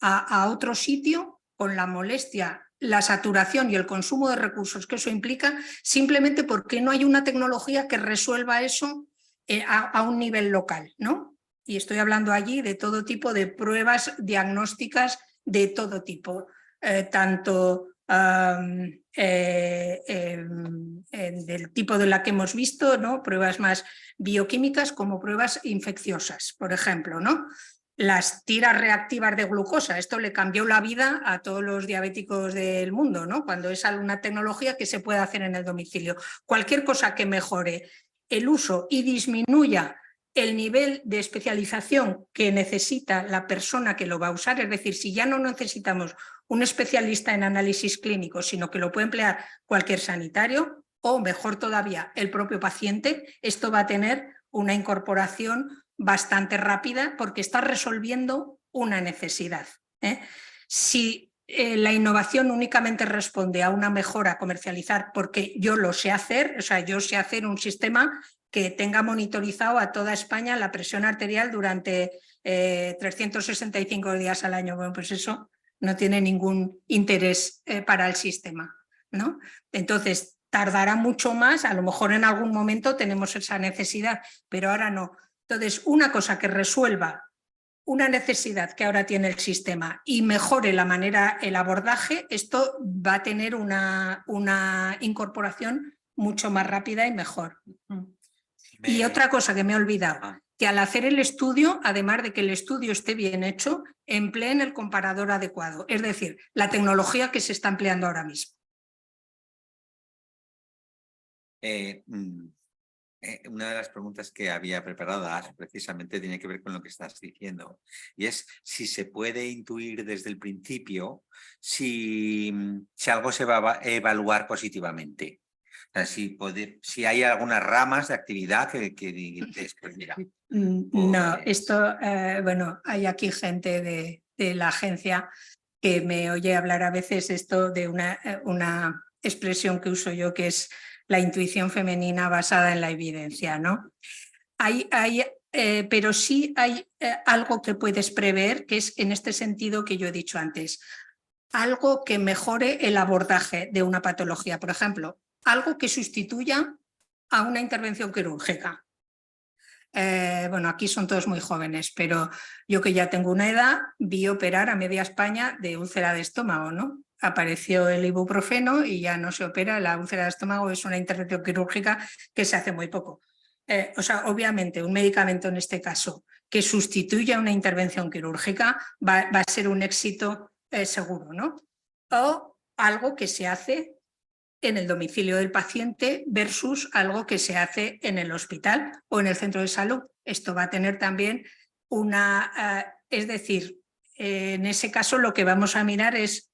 Speaker 2: a otro sitio con la molestia, la saturación y el consumo de recursos que eso implica, simplemente porque no hay una tecnología que resuelva eso a un nivel local, ¿no? Y estoy hablando allí de todo tipo de pruebas diagnósticas de todo tipo, tanto del tipo de la que hemos visto, ¿no? Pruebas más bioquímicas como pruebas infecciosas, por ejemplo, ¿no? Las tiras reactivas de glucosa, esto le cambió la vida a todos los diabéticos del mundo, ¿no? Cuando es una tecnología que se puede hacer en el domicilio. Cualquier cosa que mejore el uso y disminuya el nivel de especialización que necesita la persona que lo va a usar, es decir, si ya no necesitamos un especialista en análisis clínico, sino que lo puede emplear cualquier sanitario o, mejor todavía, el propio paciente, esto va a tener una incorporación bastante rápida porque está resolviendo una necesidad. Si la innovación únicamente responde a una mejora comercializar porque yo lo sé hacer, o sea, yo sé hacer un sistema que tenga monitorizado a toda España la presión arterial durante 365 días al año. Bueno, pues eso no tiene ningún interés para el sistema, ¿no? Entonces, tardará mucho más, a lo mejor en algún momento tenemos esa necesidad, pero ahora no. Entonces, una cosa que resuelva una necesidad que ahora tiene el sistema y mejore la manera, el abordaje, esto va a tener una incorporación mucho más rápida y mejor. Y otra cosa que me he olvidado, que al hacer el estudio, además de que el estudio esté bien hecho, empleen el comparador adecuado, es decir, la tecnología que se está empleando ahora mismo.
Speaker 1: Una de las preguntas que había preparadas precisamente tiene que ver con lo que estás diciendo, y es si se puede intuir desde el principio si algo se va a evaluar positivamente. O sea, si hay algunas ramas de actividad que dices, pues mira.
Speaker 2: No, esto, bueno, hay aquí gente de la agencia que me oye hablar a veces esto de una expresión que uso yo, que es la intuición femenina basada en la evidencia, ¿no? Pero sí hay algo que puedes prever, que es en este sentido que yo he dicho antes, algo que mejore el abordaje de una patología, por ejemplo, algo que sustituya a una intervención quirúrgica. Bueno, aquí son todos muy jóvenes, pero yo que ya tengo una edad, vi operar a media España de úlcera de estómago, ¿no? Apareció el ibuprofeno y ya no se opera, la úlcera de estómago es una intervención quirúrgica que se hace muy poco. O sea, obviamente un medicamento en este caso que sustituya una intervención quirúrgica va a ser un éxito seguro, ¿no? O algo que se hace en el domicilio del paciente versus algo que se hace en el hospital o en el centro de salud. Esto va a tener también es decir, en ese caso lo que vamos a mirar es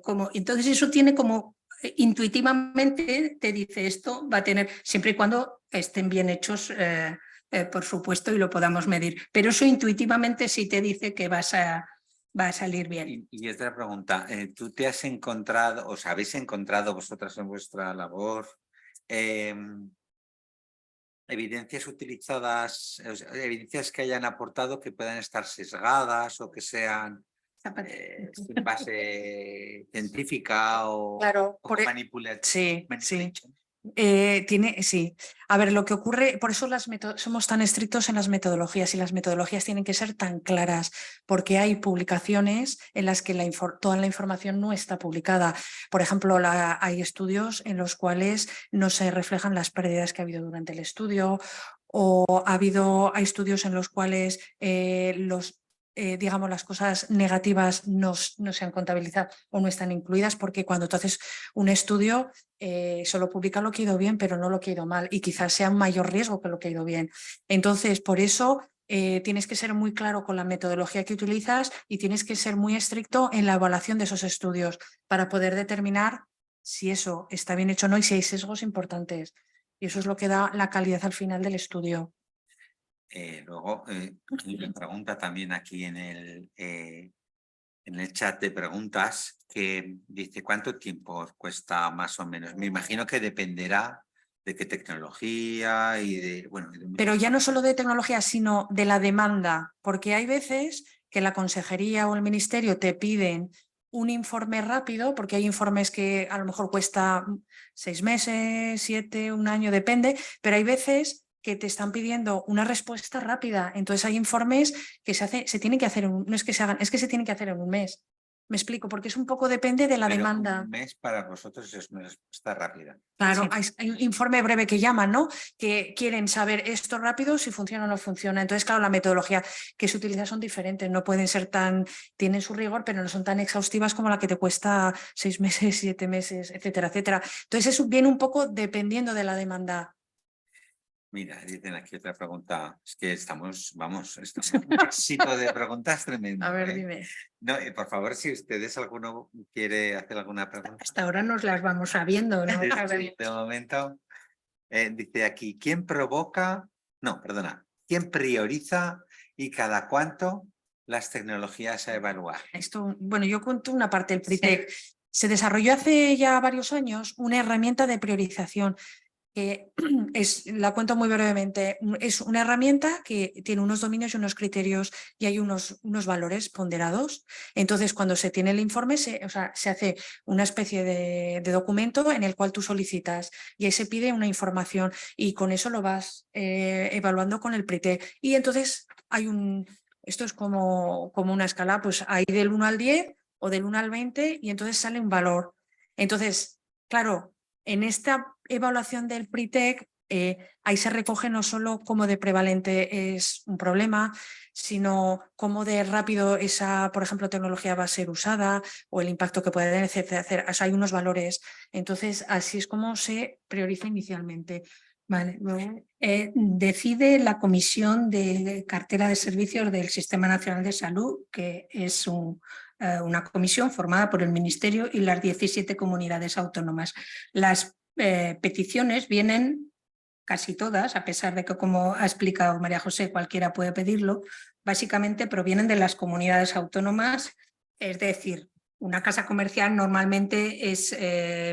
Speaker 2: cómo, entonces eso tiene como intuitivamente te dice esto va a tener, siempre y cuando estén bien hechos, por supuesto, y lo podamos medir, pero eso intuitivamente sí te dice que va a salir bien.
Speaker 1: Y otra pregunta, ¿tú te has encontrado, os habéis encontrado vosotras en vuestra labor evidencias utilizadas, evidencias que hayan aportado que puedan estar sesgadas o que sean sin base científica o,
Speaker 3: claro,
Speaker 1: manipulativa?
Speaker 3: sí. Sí. A ver, lo que ocurre, por eso somos tan estrictos en las metodologías y las metodologías tienen que ser tan claras, porque hay publicaciones en las que toda la información no está publicada. Por ejemplo, hay estudios en los cuales no se reflejan las pérdidas que ha habido durante el estudio, o hay estudios en los cuales digamos, las cosas negativas no se han contabilizado o no están incluidas, porque cuando tú haces un estudio solo publica lo que ha ido bien, pero no lo que ha ido mal, y quizás sea un mayor riesgo que lo que ha ido bien. Entonces, por eso tienes que ser muy claro con la metodología que utilizas y tienes que ser muy estricto en la evaluación de esos estudios para poder determinar si eso está bien hecho o no y si hay sesgos importantes. Y eso es lo que da la calidad al final del estudio.
Speaker 1: Luego, una pregunta también aquí en el chat de preguntas que dice ¿cuánto tiempo os cuesta más o menos? Me imagino que dependerá de qué tecnología y de... Bueno,
Speaker 3: pero ya no solo de tecnología, sino de la demanda, porque hay veces que la consejería o el ministerio te piden un informe rápido, porque hay informes que a lo mejor cuesta 6 meses, 7, un año, depende, pero hay veces que te están pidiendo una respuesta rápida. Entonces hay informes que se tienen que hacer, no es que se hagan, es que se tienen que hacer en un mes. Me explico, porque es un poco depende de la demanda.
Speaker 1: Un mes para vosotros es una respuesta rápida.
Speaker 3: Claro,
Speaker 2: Sí.
Speaker 3: hay un informe breve que llaman, ¿no? Que quieren saber esto rápido, si funciona o no funciona. Entonces, claro, la metodología que se utiliza son diferentes, no pueden ser tienen su rigor, pero no son tan exhaustivas como la que te cuesta 6 meses, 7 meses, etcétera, etcétera. Entonces, eso viene un poco dependiendo de la demanda.
Speaker 1: Mira, dicen aquí otra pregunta. Es que estamos en un éxito de preguntas tremendo.
Speaker 3: A ver, dime.
Speaker 1: No, por favor, si ustedes alguno quiere hacer alguna pregunta.
Speaker 2: Hasta ahora nos las vamos sabiendo, ¿no?
Speaker 1: De momento, dice aquí, ¿quién prioriza y cada cuánto las tecnologías a evaluar?
Speaker 3: Bueno, yo cuento una parte del PRITEC. Sí. Se desarrolló hace ya varios años una herramienta de priorización que la cuento muy brevemente, es una herramienta que tiene unos dominios y unos criterios y hay unos valores ponderados. Entonces, cuando se tiene el informe, se hace una especie de documento en el cual tú solicitas y ahí se pide una información y con eso lo vas evaluando con el PRITEC. Y entonces esto es como una escala, pues hay del 1 al 10 o del 1 al 20 y entonces sale un valor. Entonces, claro, en esta evaluación del PRITEC, ahí se recoge no solo cómo de prevalente es un problema, sino cómo de rápido esa, por ejemplo, tecnología va a ser usada o el impacto que puede tener, etcétera. O sea, hay unos valores. Entonces, así es como se prioriza inicialmente.
Speaker 2: Vale, luego decide la Comisión de Cartera de Servicios del Sistema Nacional de Salud, que es una comisión formada por el Ministerio y las 17 comunidades autónomas. Las peticiones vienen casi todas, a pesar de que, como ha explicado María José, cualquiera puede pedirlo, básicamente provienen de las comunidades autónomas, es decir, una casa comercial normalmente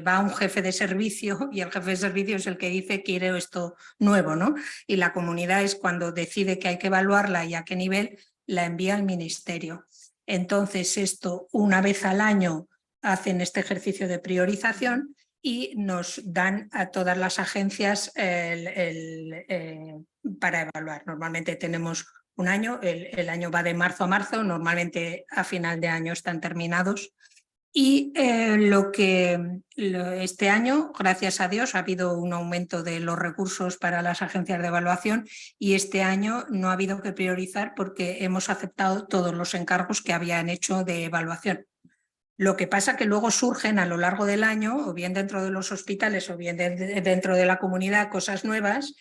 Speaker 2: va a un jefe de servicio y el jefe de servicio es el que dice quiero esto nuevo, ¿no? Y la comunidad es cuando decide que hay que evaluarla y a qué nivel la envía al ministerio. Entonces esto una vez al año hacen este ejercicio de priorización y nos dan a todas las agencias para evaluar. Normalmente tenemos un año, el año va de marzo a marzo, normalmente a final de año están terminados. Y este año, gracias a Dios, ha habido un aumento de los recursos para las agencias de evaluación y este año no ha habido que priorizar porque hemos aceptado todos los encargos que habían hecho de evaluación. Lo que pasa que luego surgen a lo largo del año, o bien dentro de los hospitales o bien dentro de la comunidad, cosas nuevas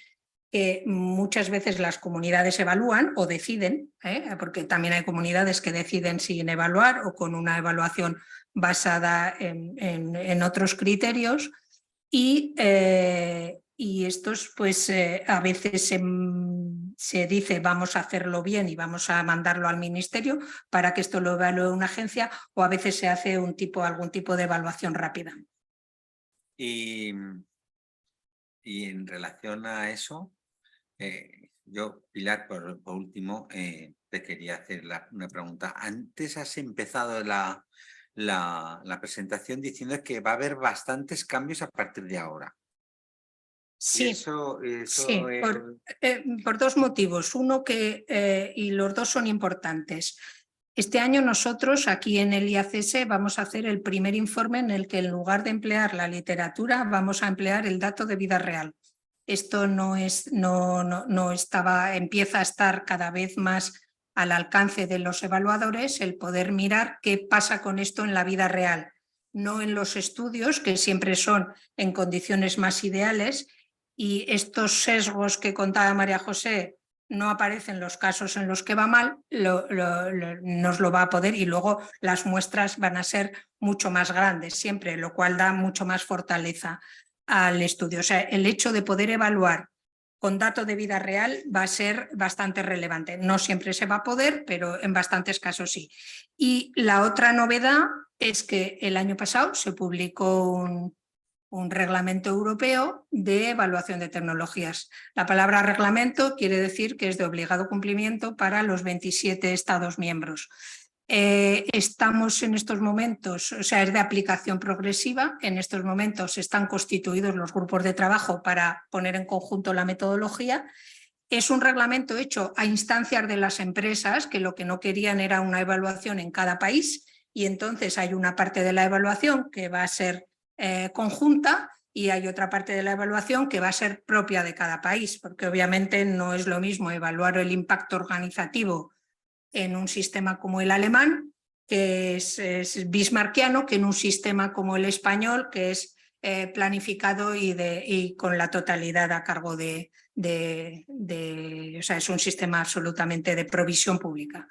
Speaker 2: que muchas veces las comunidades evalúan o deciden, porque también hay comunidades que deciden sin evaluar o con una evaluación basada en otros criterios y estos pues a veces se dice vamos a hacerlo bien y vamos a mandarlo al ministerio para que esto lo evalúe una agencia o a veces se hace algún tipo de evaluación rápida.
Speaker 1: Y en relación a eso, yo, Pilar, por último, te quería hacer una pregunta. Antes has empezado la presentación diciendo que va a haber bastantes cambios a partir de ahora.
Speaker 2: Sí, sí,
Speaker 1: es...
Speaker 2: por dos motivos. Uno y los dos son importantes. Este año nosotros aquí en el IACS vamos a hacer el primer informe en el que en lugar de emplear la literatura vamos a emplear el dato de vida real. Esto empieza a estar cada vez más al alcance de los evaluadores el poder mirar qué pasa con esto en la vida real, no en los estudios, que siempre son en condiciones más ideales, y estos sesgos que contaba María José no aparecen los casos en los que va mal, nos lo va a poder, y luego las muestras van a ser mucho más grandes siempre, lo cual da mucho más fortaleza al estudio. O sea, el hecho de poder evaluar con datos de vida real va a ser bastante relevante. No siempre se va a poder, pero en bastantes casos sí. Y la otra novedad es que el año pasado se publicó un reglamento europeo de evaluación de tecnologías. La palabra reglamento quiere decir que es de obligado cumplimiento para los 27 Estados miembros. Estamos en estos momentos, o sea, es de aplicación progresiva. En estos momentos están constituidos los grupos de trabajo para poner en conjunto la metodología. Es un reglamento hecho a instancias de las empresas, que lo que no querían era una evaluación en cada país, y entonces hay una parte de la evaluación que va a ser conjunta y hay otra parte de la evaluación que va a ser propia de cada país, porque obviamente no es lo mismo evaluar el impacto organizativo en un sistema como el alemán, que es bismarckiano, que en un sistema como el español, que es planificado y con la totalidad a cargo o sea, es un sistema absolutamente de provisión pública.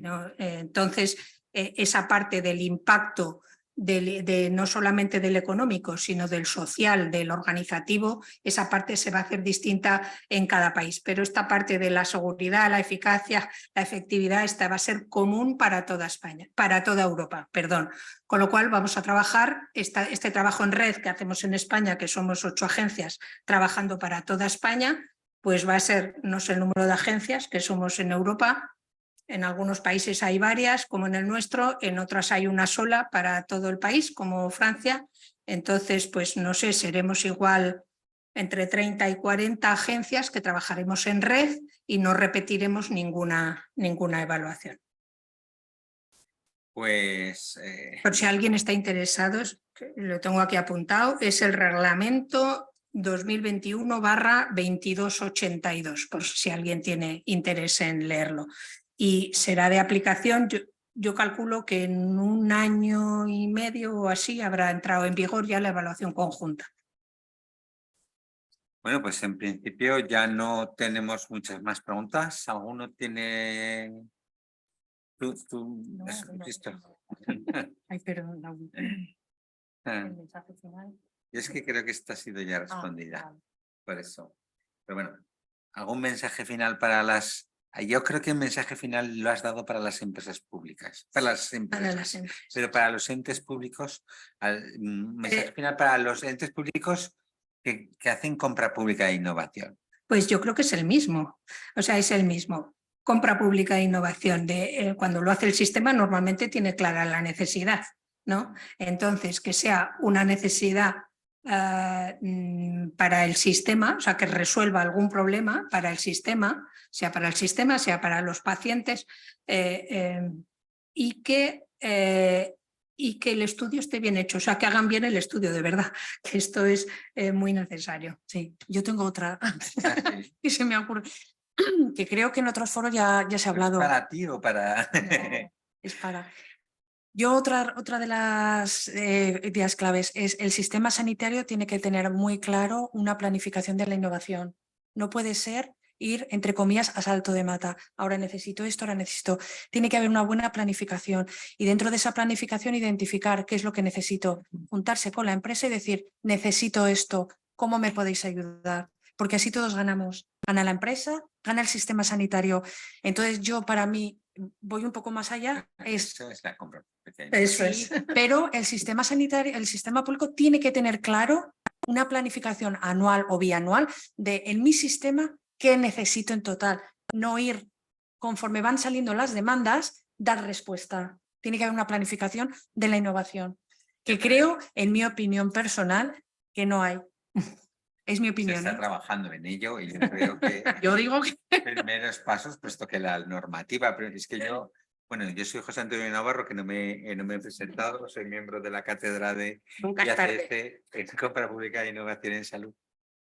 Speaker 2: ¿No? Entonces, esa parte del impacto no solamente del económico, sino del social, del organizativo, esa parte se va a hacer distinta en cada país. Pero esta parte de la seguridad, la eficacia, la efectividad, esta va a ser común para toda España, para toda Europa, perdón. Con lo cual vamos a trabajar este trabajo en red que hacemos en España, que somos 8 agencias trabajando para toda España, pues va a ser, no sé el número de agencias que somos en Europa. En algunos países hay varias, como en el nuestro, en otras hay una sola para todo el país, como Francia. Entonces, pues no sé, seremos igual entre 30 y 40 agencias que trabajaremos en red y no repetiremos ninguna evaluación.
Speaker 1: Pues...
Speaker 2: Por si alguien está interesado, lo tengo aquí apuntado, es el reglamento 2021/2282, por si alguien tiene interés en leerlo. Y será de aplicación, yo calculo que en 1 año y medio o así habrá entrado en vigor ya la evaluación conjunta.
Speaker 1: Bueno, pues en principio ya no tenemos muchas más preguntas. ¿Alguno tiene...? ¿Tú has visto?
Speaker 3: Ay, perdón, el mensaje final.
Speaker 1: Yo es que creo que esta ha sido ya respondida,
Speaker 3: vale.
Speaker 1: por eso. Pero bueno, ¿algún mensaje final para las...? Yo creo que el mensaje final lo has dado para las empresas públicas, para las empresas, pero para los entes públicos, mensaje final para los entes públicos que hacen compra pública e innovación.
Speaker 2: Pues yo creo que es el mismo, o sea, es el mismo. Compra pública e innovación, cuando lo hace el sistema normalmente tiene clara la necesidad, ¿no? Entonces, que sea una necesidad para el sistema, o sea, que resuelva algún problema para el sistema, sea para los pacientes, y que el estudio esté bien hecho, o sea, que hagan bien el estudio, de verdad, que esto es muy necesario.
Speaker 3: Sí, yo tengo otra y se me ocurre, que creo que en otros foros ya se ha hablado.
Speaker 1: ¿Es para ti o para...?
Speaker 3: No, es para... Yo otra de las ideas claves es el sistema sanitario tiene que tener muy claro una planificación de la innovación. No puede ser ir, entre comillas, a salto de mata. Ahora necesito esto, ahora necesito... Tiene que haber una buena planificación y dentro de esa planificación identificar qué es lo que necesito. Juntarse con la empresa y decir, necesito esto, ¿cómo me podéis ayudar? Porque así todos ganamos. Gana la empresa, gana el sistema sanitario. Entonces yo, para mí, voy un poco más allá.
Speaker 1: Eso es la compra.
Speaker 2: Eso es.
Speaker 3: Pero el sistema sanitario, el sistema público tiene que tener claro una planificación anual o bianual de en mi sistema qué necesito en total. No ir conforme van saliendo las demandas, dar respuesta. Tiene que haber una planificación de la innovación, que creo, en mi opinión personal, que no hay. Es mi
Speaker 1: Se
Speaker 3: opinión.
Speaker 1: está trabajando en ello y yo creo que
Speaker 3: Yo digo que...
Speaker 1: primeros pasos, puesto que la normativa, pero es que yo soy José Antonio Navarro, que no me he presentado, soy miembro de la cátedra de
Speaker 2: Nunca es tarde.
Speaker 1: IACC en Compra Pública e Innovación en Salud.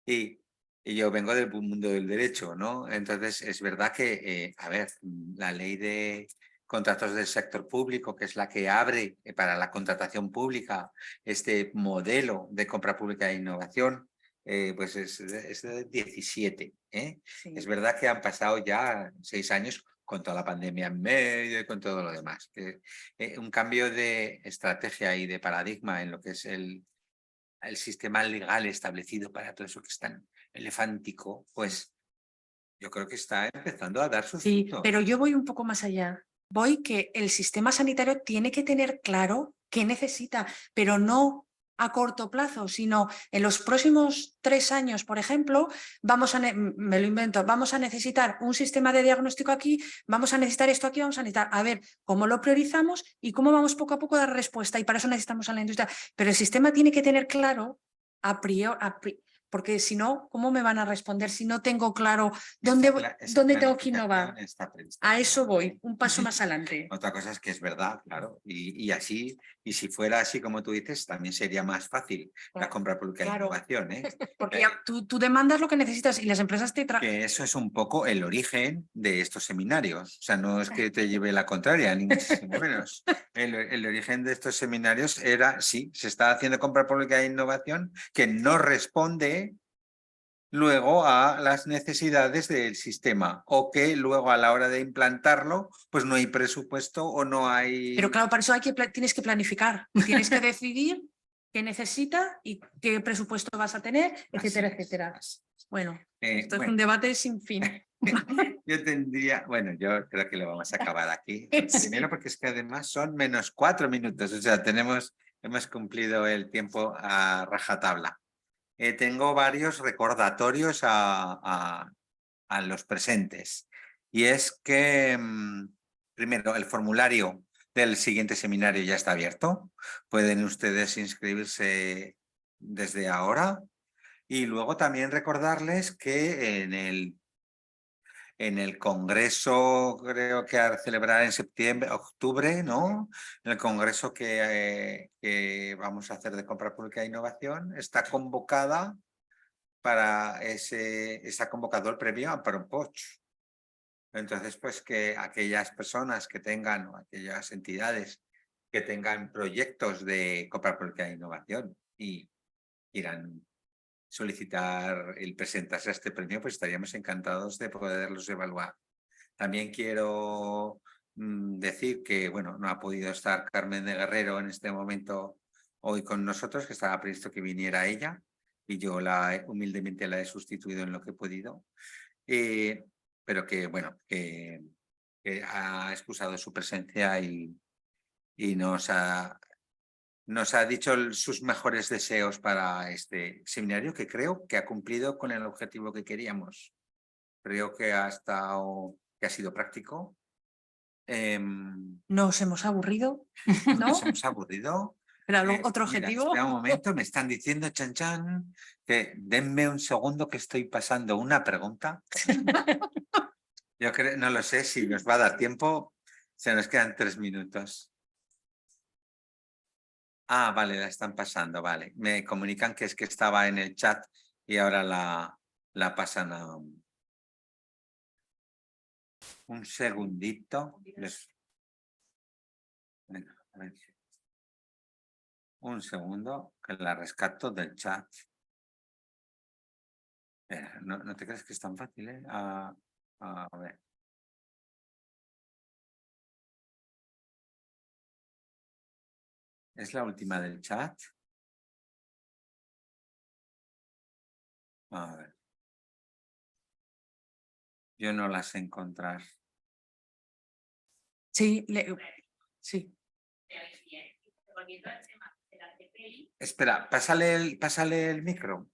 Speaker 1: Y yo vengo del mundo del derecho, ¿no? Entonces, es verdad que, a ver, la ley de contratos del sector público, que es la que abre para la contratación pública este modelo de compra pública e innovación, pues es de 17.
Speaker 3: Sí.
Speaker 1: Es verdad que han pasado ya 6 años con toda la pandemia en medio y con todo lo demás. Un cambio de estrategia y de paradigma en lo que es el sistema legal establecido para todo eso que es tan elefántico, pues yo creo que está empezando a dar sus frutos.
Speaker 3: Pero yo voy un poco más allá. Voy que el sistema sanitario tiene que tener claro qué necesita, pero no a corto plazo, sino en los próximos 3 años, por ejemplo, me lo invento, vamos a necesitar un sistema de diagnóstico aquí, vamos a necesitar esto aquí, vamos a necesitar, a ver cómo lo priorizamos y cómo vamos poco a poco a dar respuesta, y para eso necesitamos a la industria. Pero el sistema tiene que tener claro a priori, porque si no, ¿cómo me van a responder si no tengo claro dónde tengo que innovar? A eso voy, un paso más adelante.
Speaker 1: Otra cosa es que es verdad, claro, y así, y si fuera así como tú dices, también sería más fácil la compra pública de innovación.
Speaker 3: Porque ya tú demandas lo que necesitas y las empresas te traen.
Speaker 1: Que eso es un poco el origen de estos seminarios. O sea, no es que te lleve la contraria, ni muchísimo menos. El origen de estos seminarios era, sí, se está haciendo compra pública de innovación que no responde luego a las necesidades del sistema, o que luego a la hora de implantarlo pues no hay presupuesto o no hay...
Speaker 3: Pero claro, para eso tienes que planificar, tienes que decidir qué necesita y qué presupuesto vas a tener, etcétera, etcétera. Bueno, esto es un debate sin fin.
Speaker 1: Yo yo creo que lo vamos a acabar aquí.
Speaker 3: Sí.
Speaker 1: Primero porque es que además son menos 4 minutos, o sea, hemos cumplido el tiempo a rajatabla. Tengo varios recordatorios a los presentes. Y es que, primero, el formulario del siguiente seminario ya está abierto. Pueden ustedes inscribirse desde ahora. Y luego también recordarles que en el congreso, creo que a celebrar en septiembre, octubre, ¿no? En el congreso que vamos a hacer de compra pública e innovación, está convocada para está convocado el premio Amparo Poch. Entonces, pues que aquellas personas que tengan, o aquellas entidades que tengan proyectos de compra pública e innovación y quieran solicitar el presentarse a este premio, pues estaríamos encantados de poderlos evaluar. También quiero decir que, bueno, no ha podido estar Carmen de Guerrero en este momento hoy con nosotros, que estaba previsto que viniera ella, y yo humildemente la he sustituido en lo que he podido, pero que, bueno, que ha excusado su presencia y nos ha dicho sus mejores deseos para este seminario, que creo que ha cumplido con el objetivo que queríamos. Creo que ha sido práctico.
Speaker 3: Nos hemos aburrido, ¿no?
Speaker 1: Nos hemos aburrido.
Speaker 3: Pero otro objetivo.
Speaker 1: Espera un momento, me están diciendo, chan chan, que denme un segundo que estoy pasando una pregunta. Yo creo, no lo sé si nos va a dar tiempo, se nos quedan 3 minutos. Ah, vale, la están pasando, vale. Me comunican que es que estaba en el chat y ahora la pasan a... Un segundito. Venga, a ver. Un segundo, que la rescato del chat. No te crees que es tan fácil, ¿eh? A ver. ¿Es la última del chat? A ver. Yo no la sé encontrar.
Speaker 3: Sí, sí.
Speaker 1: Espera, pásale el micro.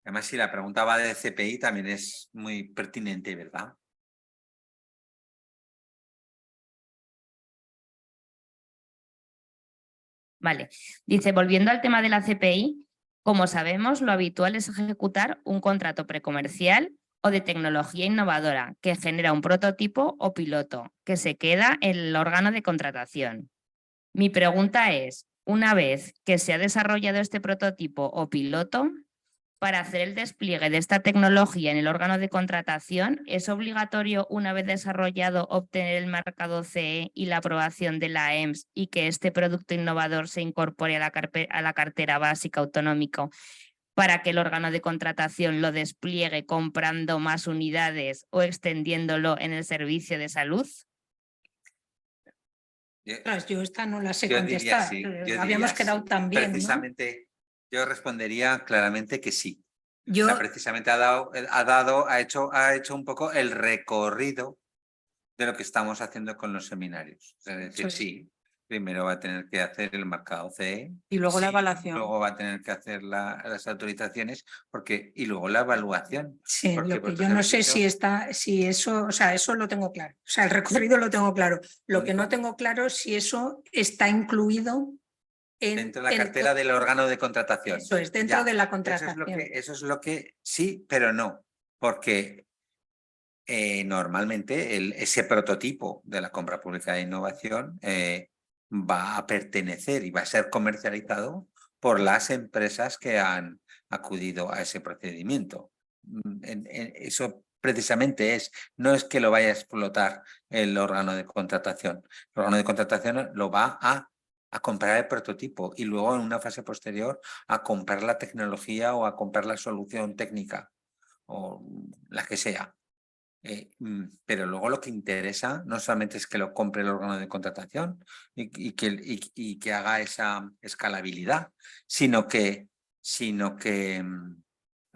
Speaker 1: Además, si la pregunta va de CPI, también es muy pertinente, ¿verdad?
Speaker 6: Vale. Dice, volviendo al tema de la CPI, como sabemos, lo habitual es ejecutar un contrato precomercial o de tecnología innovadora que genera un prototipo o piloto que se queda en el órgano de contratación. Mi pregunta es, una vez que se ha desarrollado este prototipo o piloto, para hacer el despliegue de esta tecnología en el órgano de contratación, ¿es obligatorio, una vez desarrollado, obtener el marcado CE y la aprobación de la EMS y que este producto innovador se incorpore a la cartera básica autonómica para que el órgano de contratación lo despliegue comprando más unidades o extendiéndolo en el servicio de salud?
Speaker 2: Yo esta no la sé
Speaker 1: Yo diría
Speaker 2: contestar.
Speaker 1: sí,
Speaker 2: Habíamos quedado tan bien, ¿no?
Speaker 1: Precisamente, yo respondería claramente que sí.
Speaker 2: Yo,
Speaker 1: O sea, precisamente ha hecho un poco el recorrido de lo que estamos haciendo con los seminarios. Es decir, sí, primero va a tener que hacer el marcado CE.
Speaker 3: Y luego la
Speaker 1: sí,
Speaker 3: evaluación.
Speaker 1: Luego va a tener que hacer las autorizaciones y luego la evaluación.
Speaker 2: sí,
Speaker 1: Porque
Speaker 2: lo que yo
Speaker 1: vosotros
Speaker 2: no
Speaker 1: habéis
Speaker 2: sé
Speaker 1: dicho-
Speaker 2: si eso, o sea, eso lo tengo claro. O sea, el recorrido lo tengo claro. Lo que no
Speaker 1: Único.
Speaker 2: tengo claro es si eso está incluido
Speaker 1: Dentro de la cartera del órgano de contratación.
Speaker 2: Eso es, dentro
Speaker 1: Ya,
Speaker 2: de la
Speaker 1: Eso
Speaker 2: contratación.
Speaker 1: es lo que sí, pero no. Porque normalmente ese prototipo de la compra pública de innovación va a pertenecer y va a ser comercializado por las empresas que han acudido a ese procedimiento. Eso precisamente no es que lo vaya a explotar el órgano de contratación. El órgano de contratación lo va a comprar el prototipo y luego en una fase posterior a comprar la tecnología o a comprar la solución técnica o la que sea. Pero luego lo que interesa no solamente es que lo compre el órgano de contratación y que haga esa escalabilidad, sino que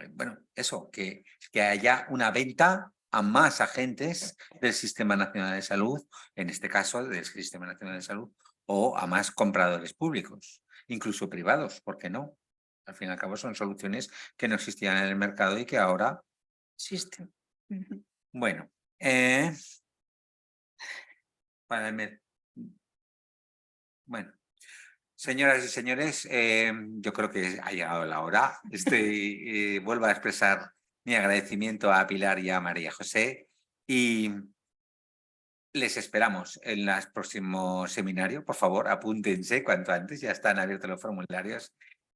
Speaker 1: bueno, eso, que haya una venta a más agentes del Sistema Nacional de Salud, en este caso del Sistema Nacional de Salud, o a más compradores públicos, incluso privados, ¿por qué no? Al fin y al cabo son soluciones que no existían en el mercado y que ahora
Speaker 2: Existe.
Speaker 1: bueno, bueno, señoras y señores, yo creo que ha llegado la hora. Vuelvo a expresar mi agradecimiento a Pilar y a María José y les esperamos en el próximo seminario. Por favor, apúntense cuanto antes, ya están abiertos los formularios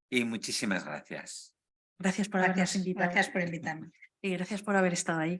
Speaker 1: y muchísimas gracias.
Speaker 3: Gracias por habernos invitado.
Speaker 2: Gracias por invitarme.
Speaker 3: Y gracias por haber estado ahí.